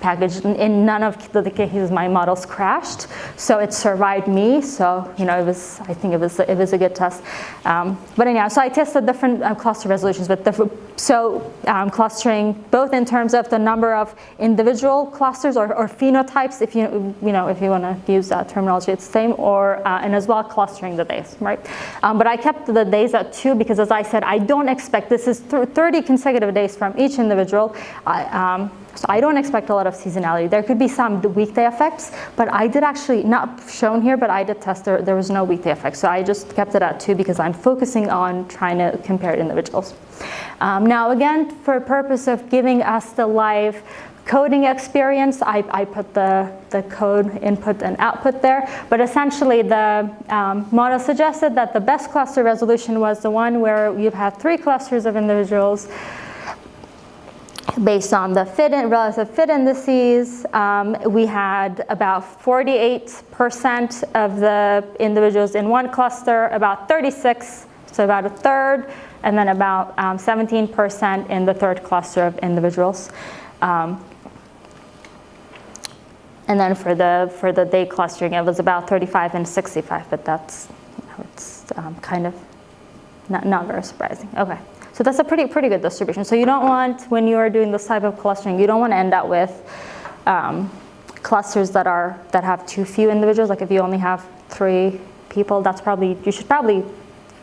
package. In none of the cases my models crashed, so it survived me. So I think it was a good test. But anyhow, so I tested different cluster resolutions with different. So clustering both in terms of the number of individual clusters or phenotypes, if you want to use that terminology, it's the same, or and as well clustering the days, right? But I kept the days at 2 because, as I said, I don't expect this is 30 consecutive days from each individual. So I don't expect a lot of seasonality. There could be some weekday effects, but I did actually, not shown here, but I did test there was no weekday effects. So I just kept it at 2 because I'm focusing on trying to compare individuals. Now again, for purpose of giving us the live coding experience, I put the code input and output there. But essentially the model suggested that the best cluster resolution was the one where you've had 3 clusters of individuals based on the relative fit indices. We had about 48% of the individuals in one cluster, about 36, so about a third, and then about 17% in the third cluster of individuals. And then for the day clustering, it was about 35 and 65, but that's it's kind of not very surprising. Okay. So that's a pretty good distribution. So you don't want, when you are doing this type of clustering, you don't want to end up with clusters that have too few individuals. Like if you only have 3 people, you should probably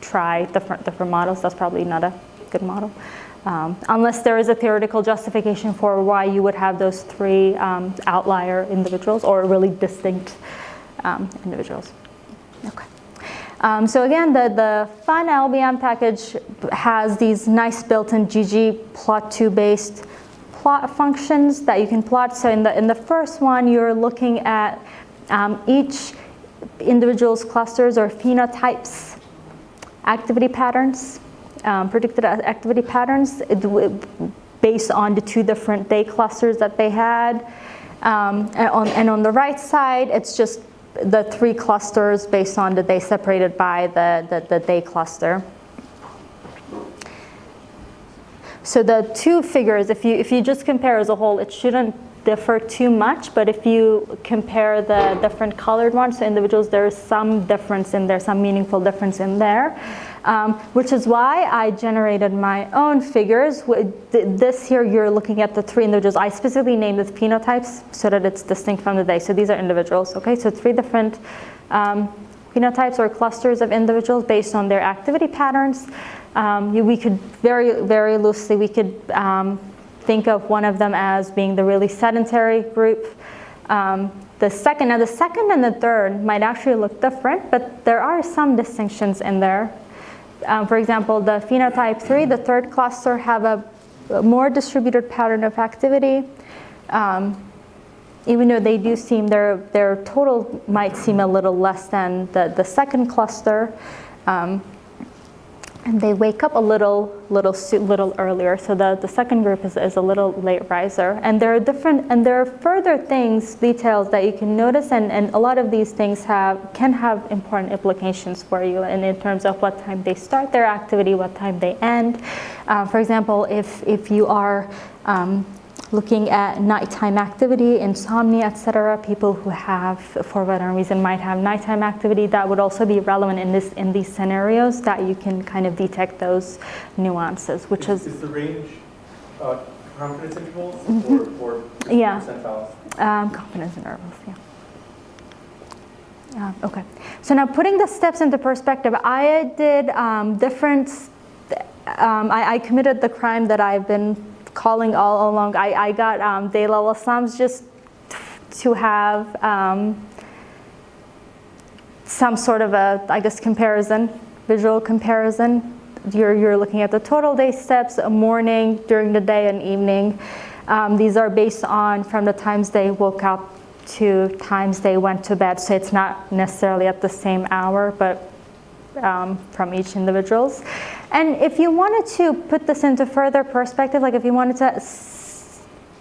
try different models. That's probably not a good model, unless there is a theoretical justification for why you would have those 3 outlier individuals or really distinct individuals. Okay. So again, the fun LBM package has these nice built-in ggplot2 based plot functions that you can plot. So in the first one, you're looking at each individual's clusters or phenotypes, activity patterns, predicted activity patterns based on the 2 different day clusters that they had. And on the right side, it's just the 3 clusters based on the day separated by the day cluster. So the 2 figures, if you just compare as a whole, it shouldn't differ too much, but if you compare the different colored ones, so individuals, there's some difference in there, some meaningful difference in there, which is why I generated my own figures. This here, you're looking at the 3 individuals. I specifically named the phenotypes so that it's distinct from the day. So these are individuals, okay? So 3 different phenotypes or clusters of individuals based on their activity patterns. We could very loosely, we could think of one of them as being the really sedentary group. The second and the third might actually look different, but there are some distinctions in there. For example, the phenotype 3, the third cluster, have a more distributed pattern of activity. Even though they do seem, their total might seem a little less than the second cluster. And they wake up a little earlier. So the second group is a little late riser. And there are further details that you can notice, and a lot of these things can have important implications for you, and in terms of what time they start their activity, what time they end. For example, if you are looking at nighttime activity, insomnia, etc. People who have, for whatever reason, might have nighttime activity, that would also be relevant in these scenarios, that you can kind of detect those nuances, which is the range confidence intervals or yeah. percentiles? Confidence intervals, yeah. Okay, so now putting the steps into perspective, I did I committed the crime that I've been calling all along. I got day level sums just to have some sort of a, I guess, comparison, visual comparison. You're looking at the total day steps, morning, during the day, and evening. These are based on from the times they woke up to times they went to bed. So it's not necessarily at the same hour, but from each individuals. And if you wanted to put this into further perspective, like if you wanted to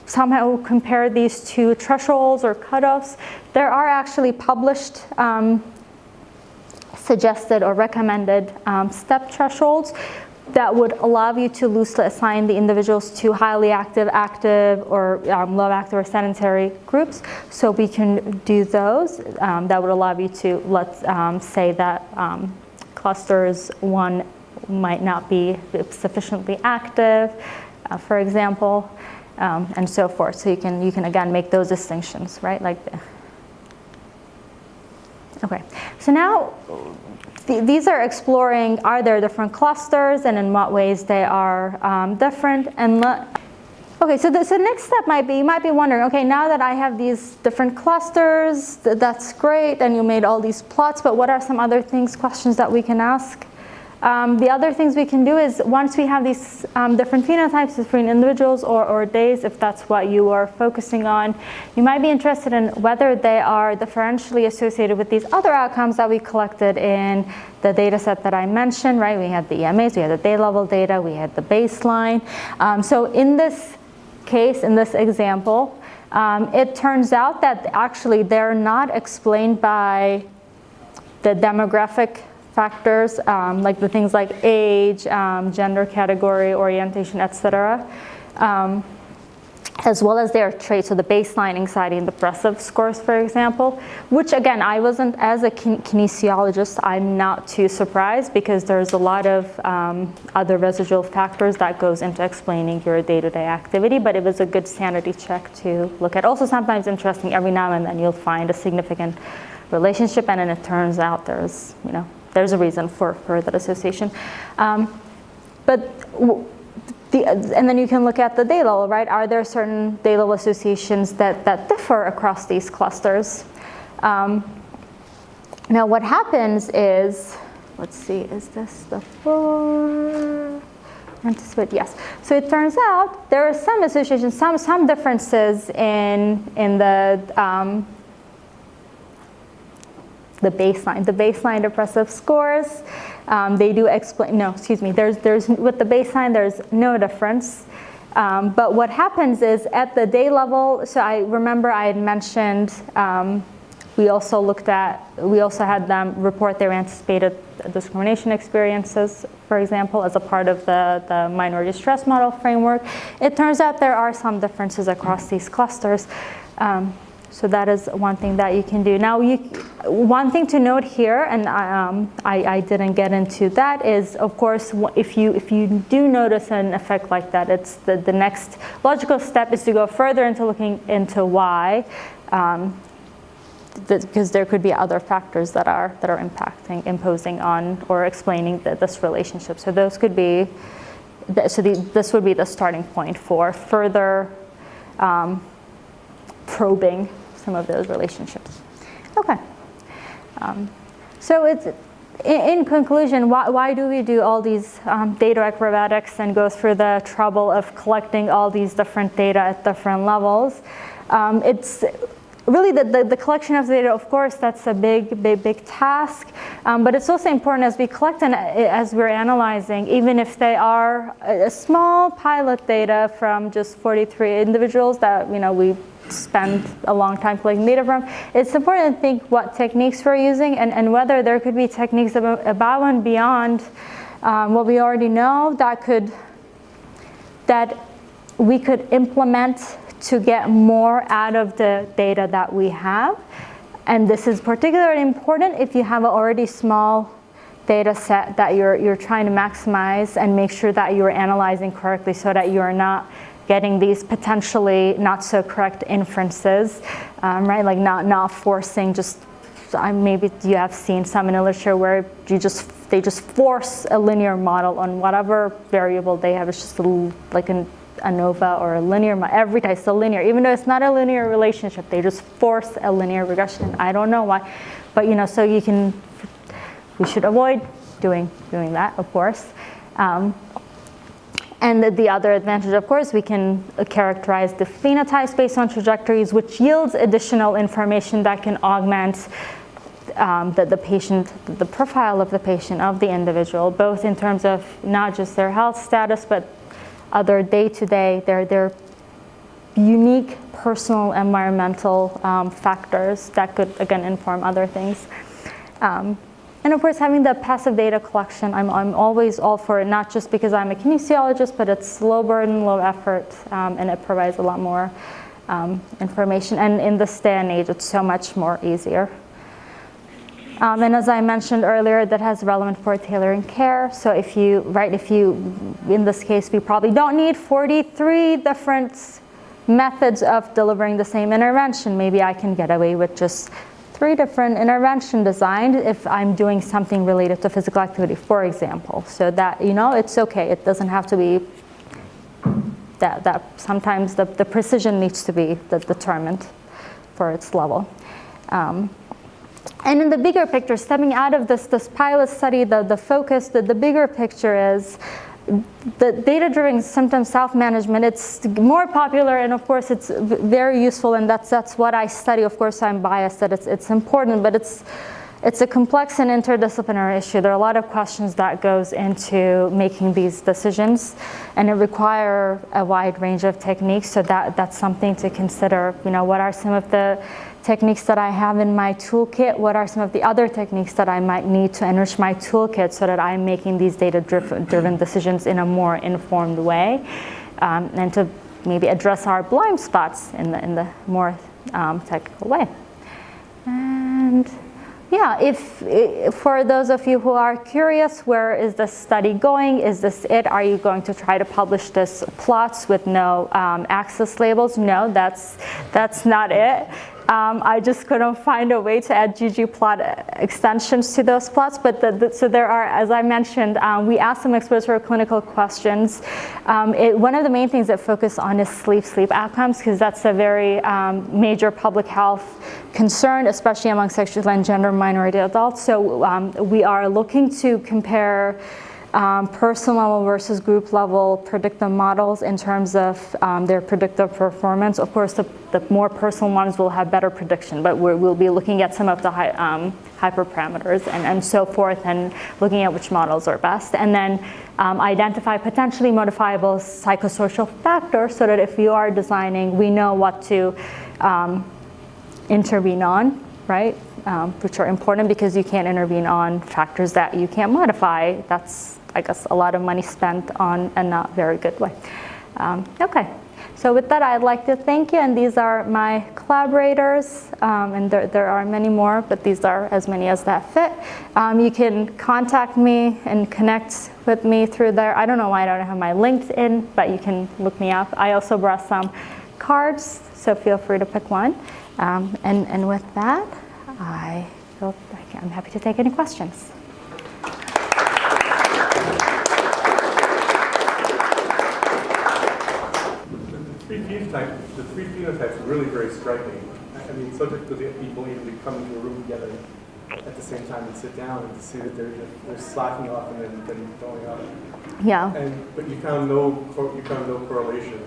somehow compare these two thresholds or cutoffs, there are actually published suggested or recommended step thresholds that would allow you to loosely assign the individuals to highly active, or low active or sedentary groups. So we can do those. That would allow you to, let's say that clusters 1 might not be sufficiently active, for example, and so forth. So you can again make those distinctions, right? Okay, so now these are exploring, are there different clusters and in what ways they are different. And okay, so the next step might be, you might be wondering, okay, now that I have these different clusters, that's great, and you made all these plots, but what are some other questions that we can ask? The other things we can do is, once we have these different phenotypes between individuals or days, if that's what you are focusing on, you might be interested in whether they are differentially associated with these other outcomes that we collected in the data set that I mentioned, right? We had the EMAs, we had the day level data, we had the baseline. So in this case, in this example, it turns out that actually they're not explained by the demographic factors, like the things like age, gender category, orientation, etc., as well as their traits, so the baseline anxiety and depressive scores, for example, which again, I wasn't, as a kinesiologist, I'm not too surprised, because there's a lot of other residual factors that goes into explaining your day-to-day activity, but it was a good sanity check to look at. Also sometimes interesting, every now and then you'll find a significant relationship, and then it turns out there's a reason for that association. And then you can look at the day level, right? Are there certain day level associations that differ across these clusters? Now what happens is, let's see, is this the four? Anticipate, yes. So it turns out there are some associations, some differences in the baseline depressive scores. They do explain, no, excuse me, there's with the baseline, there's no difference. But what happens is at the day level, so I remember I had mentioned, we also had them report their anticipated discrimination experiences, for example, as a part of the minority stress model framework. It turns out there are some differences across these clusters. So that is one thing that you can do. Now, one thing to note here, and I didn't get into that, is of course if you do notice an effect like that, it's the next logical step is to go further into looking into why, because there could be other factors that are impacting, imposing on, or explaining this relationship. So those could be, this would be the starting point for further probing some of those relationships. Okay. So it's, in conclusion, why do we do all these data acrobatics and go through the trouble of collecting all these different data at different levels? It's really the collection of data, of course, that's a big task, but it's also important as we collect and as we're analyzing, even if they are a small pilot data from just 43 individuals that we spend a long time collecting data from, it's important to think what techniques we're using and whether there could be techniques above and beyond what we already know that we could implement to get more out of the data that we have. And this is particularly important if you have an already small data set that you're trying to maximize and make sure that you're analyzing correctly so that you're not getting these potentially not so correct inferences, right? Like not forcing just, maybe you have seen some in the literature where they just force a linear model on whatever variable they have. It's just like an ANOVA or a linear model. Every time it's a linear, even though it's not a linear relationship, they just force a linear regression. I don't know why, but so we should avoid doing that, of course. And the other advantage, of course, we can characterize the phenotypes based on trajectories, which yields additional information that can augment the patient, the profile of the patient, of the individual, both in terms of not just their health status, but other day-to-day, their unique personal environmental factors that could, again, inform other things. And of course, having the passive data collection, I'm always all for it, not just because I'm a kinesiologist, but it's low burden, low effort, and it provides a lot more information. And in this day and age, it's so much more easier. And as I mentioned earlier, that has relevant for tailoring care. So if you, in this case, we probably don't need 43 different methods of delivering the same intervention. Maybe I can get away with just 3 different intervention designed if I'm doing something related to physical activity, for example. So that, it's okay. It doesn't have to be that sometimes the precision needs to be determined for its level. And in the bigger picture, stepping out of this pilot study, the focus, the bigger picture is the data-driven symptom self-management. It's more popular, and of course it's very useful, and that's what I study. Of course I'm biased that it's important, but it's a complex and interdisciplinary issue. There are a lot of questions that goes into making these decisions, and it requires a wide range of techniques, so that's something to consider. What are some of the techniques that I have in my toolkit? What are some of the other techniques that I might need to enrich my toolkit so that I'm making these data-driven decisions in a more informed way, and to maybe address our blind spots in the more technical way. And yeah, if for those of you who are curious, where is this study going? Is this it? Are you going to try to publish this plots with no axis labels? No, that's not it. I just couldn't find a way to add ggplot extensions to those plots, but so there are, as I mentioned, we asked some exploratory clinical questions. One of the main things that focus on is sleep outcomes, because that's a very major public health concern, especially among sexual and gender minority adults. So we are looking to compare person level versus group level predictive models in terms of their predictive performance. Of course, the more personal ones will have better prediction, but we'll be looking at some of the hyperparameters and so forth, and looking at which models are best. And then identify potentially modifiable psychosocial factors so that if you are designing, we know what to intervene on, right? Which are important because you can't intervene on factors that you can't modify. That's, I guess, a lot of money spent on a not very good way. Okay, so with that, I'd like to thank you, and these are my collaborators, and there are many more, but these are as many as that fit. You can contact me and connect with me through there. I don't know why I don't have my LinkedIn, but you can look me up. I also brought some cards, so feel free to pick one. And with that, I'm happy to take any questions. The three phenotypes are really very striking. I mean, so difficult to get people even to come into a room together at the same time and sit down and to see that they're slacking off and then going up. Yeah. But you found no correlation.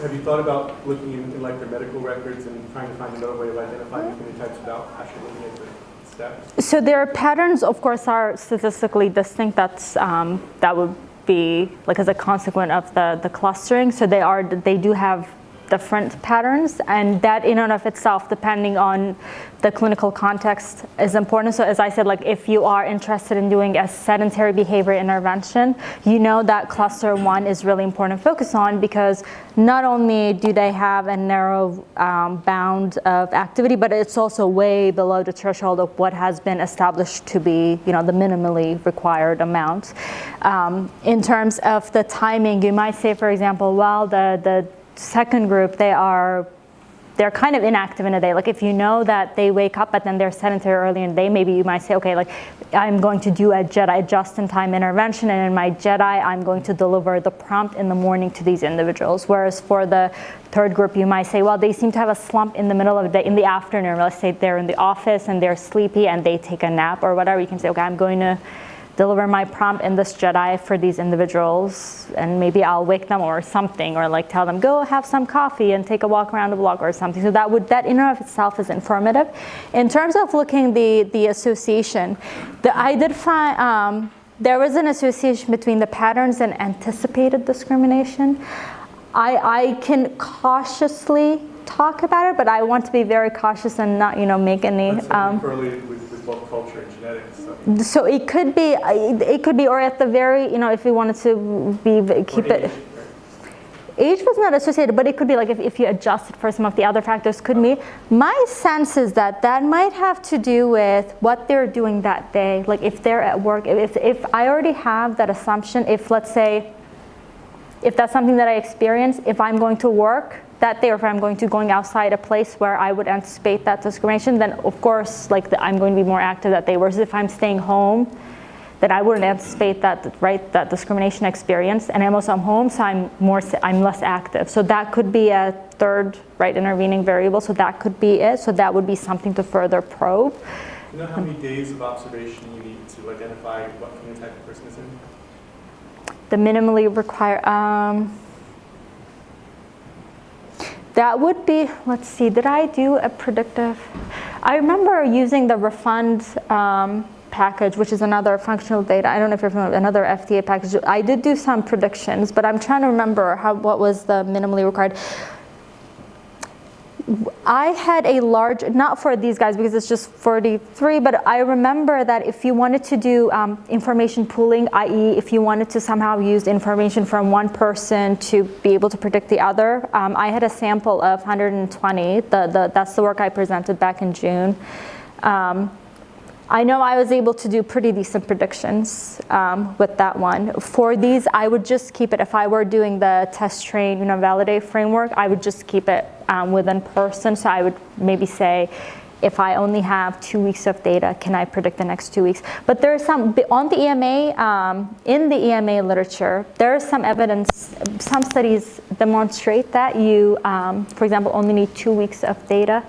Have you thought about looking in like their medical records and trying to find another way of identifying phenotypes without actually looking at the steps? So their patterns, of course, are statistically distinct. That would be like as a consequence of the clustering. So they do have different patterns, and that in and of itself, depending on the clinical context, is important. So as I said, like if you are interested in doing a sedentary behavior intervention, you know that cluster 1 is really important to focus on, because not only do they have a narrow bound of activity, but it's also way below the threshold of what has been established to be, the minimally required amount. In terms of the timing, you might say, for example, well, the second group, they're kind of inactive in a day. Like if you know that they wake up but then they're sedentary early in the day, maybe you might say, okay, like I'm going to do a JEDI just-in-time intervention, and in my JEDI, I'm going to deliver the prompt in the morning to these individuals. Whereas for the third group, you might say, well, they seem to have a slump in the middle of the day, in the afternoon. Let's say they're in the office and they're sleepy and they take a nap or whatever. You can say, okay, I'm going to deliver my prompt in this JEDI for these individuals, and maybe I'll wake them or something, or like tell them, go have some coffee and take a walk around the block or something. So that in and of itself is informative. In terms of looking the association, I did find there was an association between the patterns and anticipated discrimination. I can cautiously talk about it, but I want to be very cautious and not, make any. Correlated with both culture and genetics. So it could be, or at the very, if we wanted to keep it. Age was not associated, but it could be like if you adjust it for some of the other factors, could be. My sense is that might have to do with what they're doing that day. Like if they're at work, if I already have that assumption, let's say, if that's something that I experience, if I'm going to work that day, or if I'm going outside a place where I would anticipate that discrimination, then of course, I'm going to be more active that day. Whereas if I'm staying home, then I wouldn't anticipate that discrimination experience. And I'm home, so I'm less active. So that could be a third, intervening variable. So that could be it. So that would be something to further probe. You know how many days of observation you need to identify what phenotype a person is in? The minimally required. That would be, let's see, did I do a predictive? I remember using the refund package, which is another functional data. I don't know if you're familiar with another FDA package. I did do some predictions, but I'm trying to remember what was the minimally required. I had a large, not for these guys because it's just 43, but I remember that if you wanted to do information pooling, i.e. if you wanted to somehow use information from one person to be able to predict the other, I had a sample of 120. That's the work I presented back in June. I know I was able to do pretty decent predictions with that one. For these, I would just keep it, if I were doing the test, train, validate framework, I would just keep it within person. So I would maybe say, if I only have 2 weeks of data, can I predict the next 2 weeks? But there is some, on the EMA, in the EMA literature, there is some evidence, some studies demonstrate that you, for example, only need 2 weeks of data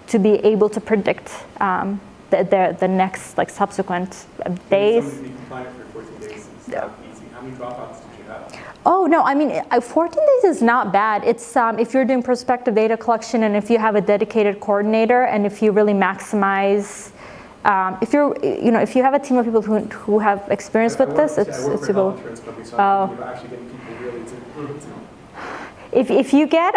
to be able to predict the next subsequent days. Somebody be compliant for 14 days is not easy. How many dropouts did you have? Oh no, 14 days is not bad. It's if you're doing prospective data collection and if you have a dedicated coordinator and if you really maximize, if you have a team of people who have experience with this, it's suitable. So actually getting people really to if you get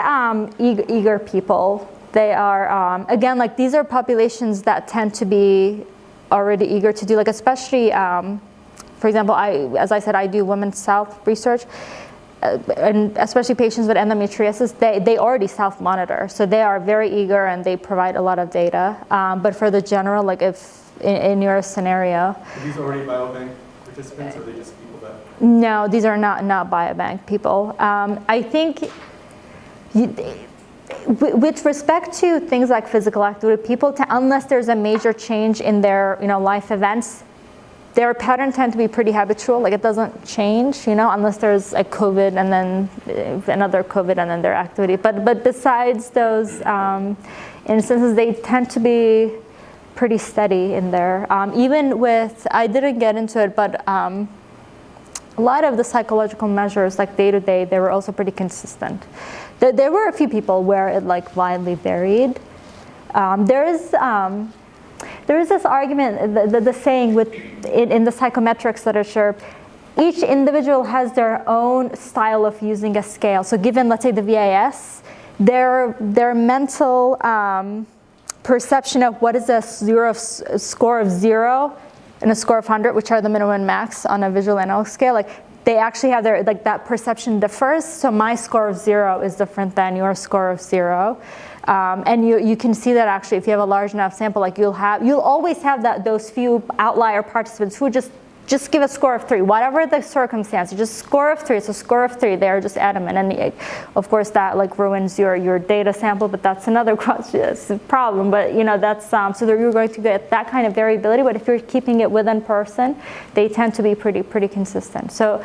eager people. They are, again, these are populations that tend to be already eager to do, especially, for example, as I said, I do women's health research, and especially patients with endometriosis, they already self-monitor. So they are very eager and they provide a lot of data. But for the general, if in your scenario. Are these already biobank participants, or are they just people that? No, these are not biobank people. I think, with respect to things like physical activity, people, unless there's a major change in their life events, their patterns tend to be pretty habitual. It doesn't change, unless there's a COVID and then another COVID and then their activity. But besides those instances, they tend to be pretty steady in there. Even with, I didn't get into it, but a lot of the psychological measures, day-to-day, they were also pretty consistent. There were a few people where it widely varied. There is this argument, the saying in the psychometrics literature, each individual has their own style of using a scale. So given, let's say, the VIS, their mental perception of what is a score of 0 and a score of 100, which are the minimum and max on a visual analog scale, like they actually have their, like that perception differs. So my score of 0 is different than your score of 0. And you can see that actually if you have a large enough sample, like you'll always have those few outlier participants who just give a score of 3, whatever the circumstance, just score of 3, it's a score of 3, they're just adamant. And of course that like ruins your data sample, but that's another question, it's a problem. But you know, that's, so you're going to get that kind of variability, but if you're keeping it within person, they tend to be pretty consistent. So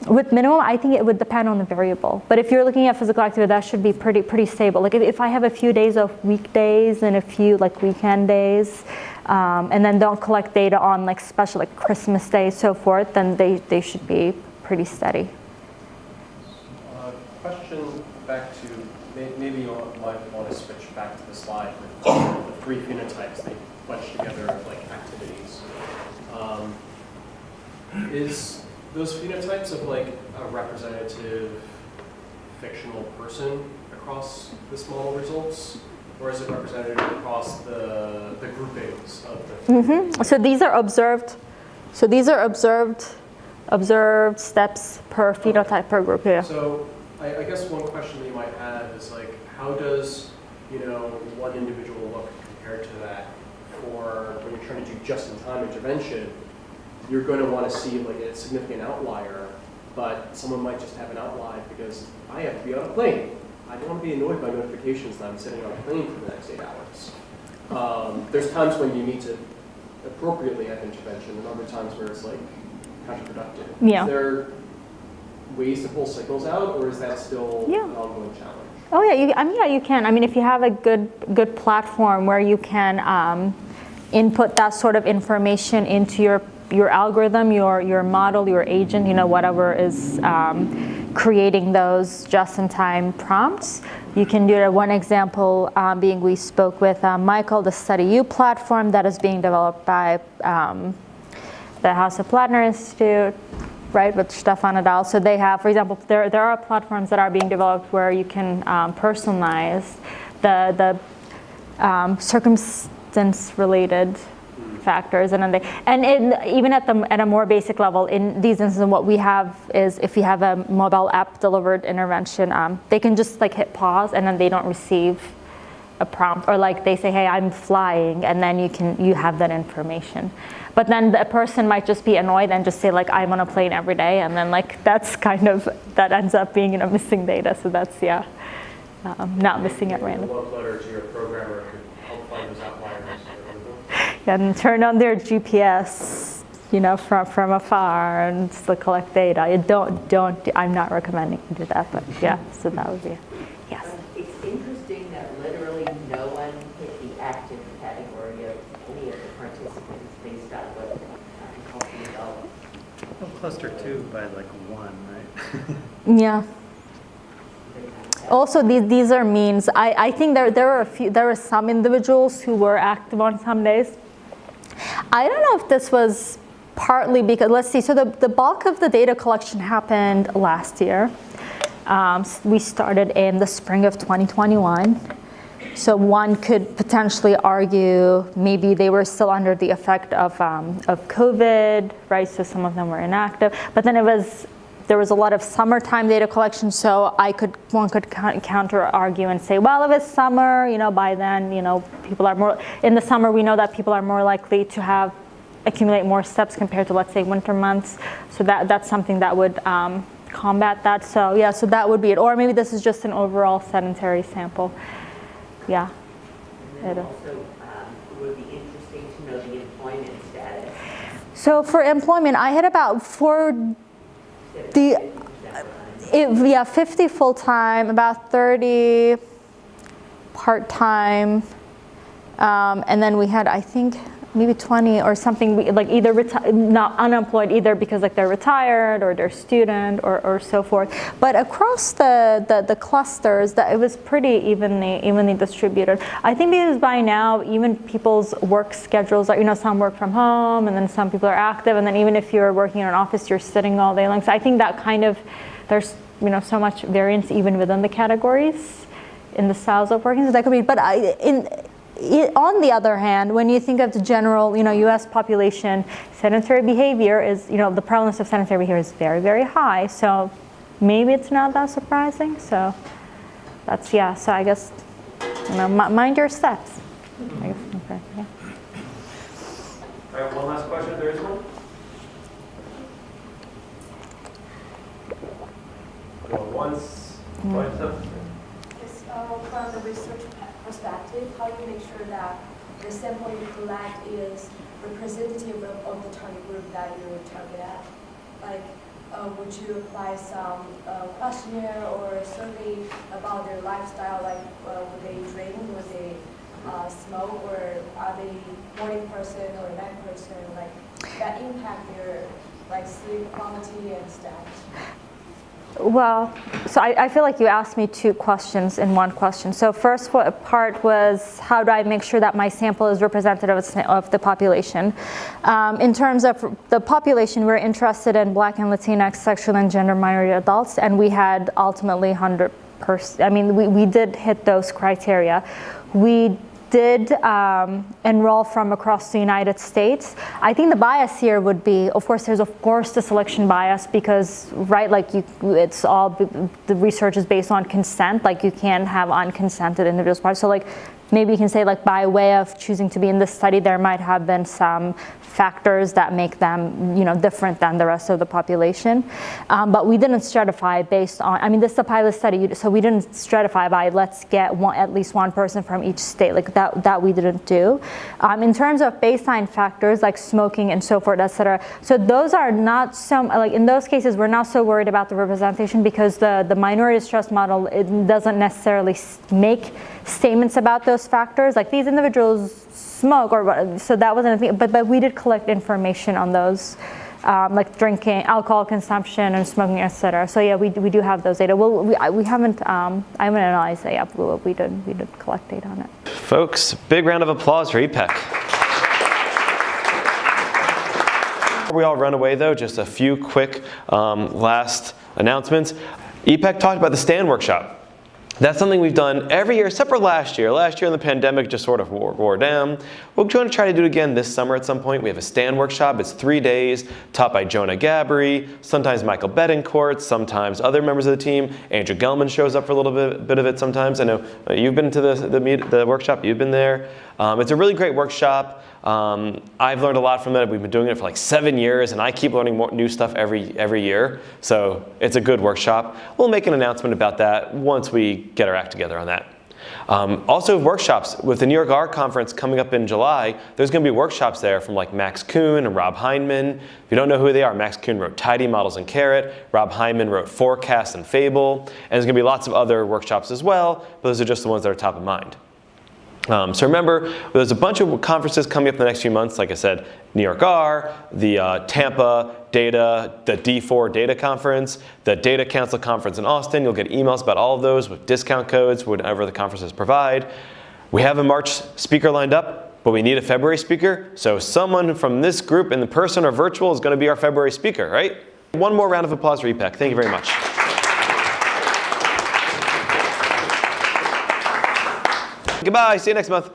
with minimum, I think it would depend on the variable. But if you're looking at physical activity, that should be pretty stable. Like if I have a few days of weekdays and a few like weekend days, and then don't collect data on like special like Christmas Day, so forth, then they should be pretty steady. Question back to, maybe you might want to switch back to the slide with the 3 phenotypes they bunch together like activities. Is those phenotypes of like a representative fictional person across this model results? Or is it representative across the groupings of the? Mm-hmm. So these are observed. So these are observed steps per phenotype per group. Yeah. So I guess one question that you might have is like, how does one individual look compared to that? For when you're trying to do just-in-time intervention, you're going to want to see like a significant outlier, but someone might just have an outlier because I have to be on a plane. I don't want to be annoyed by notifications that I'm sitting on a plane for the next 8 hours. There's times when you need to appropriately have intervention, and other times where it's like counterproductive. Yeah. Is there ways to pull signals out, or is that still an ongoing challenge? Oh yeah, you can. I mean, if you have a good platform where you can input that sort of information into your algorithm, your model, your agent, whatever is creating those just-in-time prompts. You can do it. One example being we spoke with Michael, the StudyU platform that is being developed by the House of Plattner Institute, right, with Stefan Nadal. So they have, for example, there are platforms that are being developed where you can personalize the circumstance-related factors, and even at a more basic level, in these instances, what we have is if you have a mobile app delivered intervention, they can just like hit pause and then they don't receive a prompt, or like they say, hey, I'm flying, and then you have that information. But then the person might just be annoyed and just say like, I'm on a plane every day, and then like that ends up being missing data. So that's not missing at random. A love letter to your programmer could help find those outliers. And turn on their GPS, from afar and still collect data. I'm not recommending you do that, but yeah, so that would be it. Yes. It's interesting that literally no one hit the active category of any of the participants based on what healthy adult. Well, cluster 2 by like 1, right? Yeah. Also, these are means. I think there were some individuals who were active on some days. I don't know if this was partly because, let's see, so the bulk of the data collection happened last year. We started in the spring of 2021. So one could potentially argue maybe they were still under the effect of COVID, right? So some of them were inactive. But then there was a lot of summertime data collection, so one could counter argue and say, well, if it's summer, by then, people are more, in the summer we know that people are more likely to accumulate more steps compared to, let's say, winter months. So that's something that would combat that. So yeah, so that would be it. Or maybe this is just an overall sedentary sample. Yeah. And then also, it would be interesting to know the employment status. So for employment, I had about 50 full-time, about 30 part-time, and then we had, I think, maybe 20 or something, like either not unemployed either because like they're retired or they're student or so forth. But across the clusters, that it was pretty evenly distributed. I think because by now even people's work schedules are, some work from home and then some people are active, and then even if you're working in an office, you're sitting all day long. So I think that there's so much variance even within the categories. in the cells of organisms. That could be, but on the other hand, when you think of the general, U.S. population, sedentary behavior is, the prevalence of sedentary behavior is very, very high. So maybe it's not that surprising. So that's, yeah. So I guess, mind your steps. I guess, okay, yeah. All right, one last question if there is one. Going once, twice up. Yes, from the research perspective, how do you make sure that the sample you collect is representative of the target group that you target at? Like, would you apply some questionnaire or survey about their lifestyle, like would they drink, would they smoke, or are they morning person or night person, like that impact their sleep quality and status? Well, so I feel like you asked me two questions in one question. So first part was, how do I make sure that my sample is representative of the population? In terms of the population, we're interested in Black and Latinx sexual and gender minority adults, and we had ultimately 100%. I mean, we did hit those criteria. We did enroll from across the United States. I think the bias here would be, of course, there's of course the selection bias because, right, it's all, the research is based on consent, like you can't have unconsented individuals. So maybe you can say by way of choosing to be in this study, there might have been some factors that make them, different than the rest of the population. But we didn't stratify based on, this is a pilot study, so we didn't stratify by let's get at least one person from each state, that we didn't do. In terms of baseline factors like smoking and so forth, et cetera, so those are not so, in those cases, we're not so worried about the representation because the minority stress model, it doesn't necessarily make statements about those factors. Like these individuals smoke, so that wasn't a thing, but we did collect information on those, like drinking, alcohol consumption, and smoking, etc. So yeah, we do have those data. Well, we haven't, I haven't analyzed that yet, but we did collect data on it. Folks, big round of applause for Ipek. Before we all run away though, just a few quick last announcements. Ipek talked about the stand workshop. That's something we've done every year except for last year. Last year in the pandemic just sort of wore down. We're going to try to do it again this summer at some point. We have a stand workshop. It's 3 days, taught by Jonah Gabry, sometimes Michael Betancourt, sometimes other members of the team. Andrew Gelman shows up for a little bit of it sometimes. I know you've been to the workshop. You've been there. It's a really great workshop. I've learned a lot from it. We've been doing it for like 7 years, and I keep learning more new stuff every year. So it's a good workshop. We'll make an announcement about that once we get our act together on that. Also workshops with the New York Art Conference coming up in July. There's going to be workshops there from like Max Kuhn and Rob Heinemann. If you don't know who they are, Max Kuhn wrote Tidy Models and Carrot. Rob Heinemann wrote Forecast and Fable. And there's going to be lots of other workshops as well, but those are just the ones that are top of mind. So remember, there's a bunch of conferences coming up in the next few months. Like I said, New York R, the Tampa Data, the D4 Data Conference, the Data Council Conference in Austin. You'll get emails about all of those with discount codes, whatever the conferences provide. We have a March speaker lined up, but we need a February speaker. So someone from this group in person or virtual is going to be our February speaker, right? One more round of applause for Ipek. Thank you very much. Goodbye. See you next month.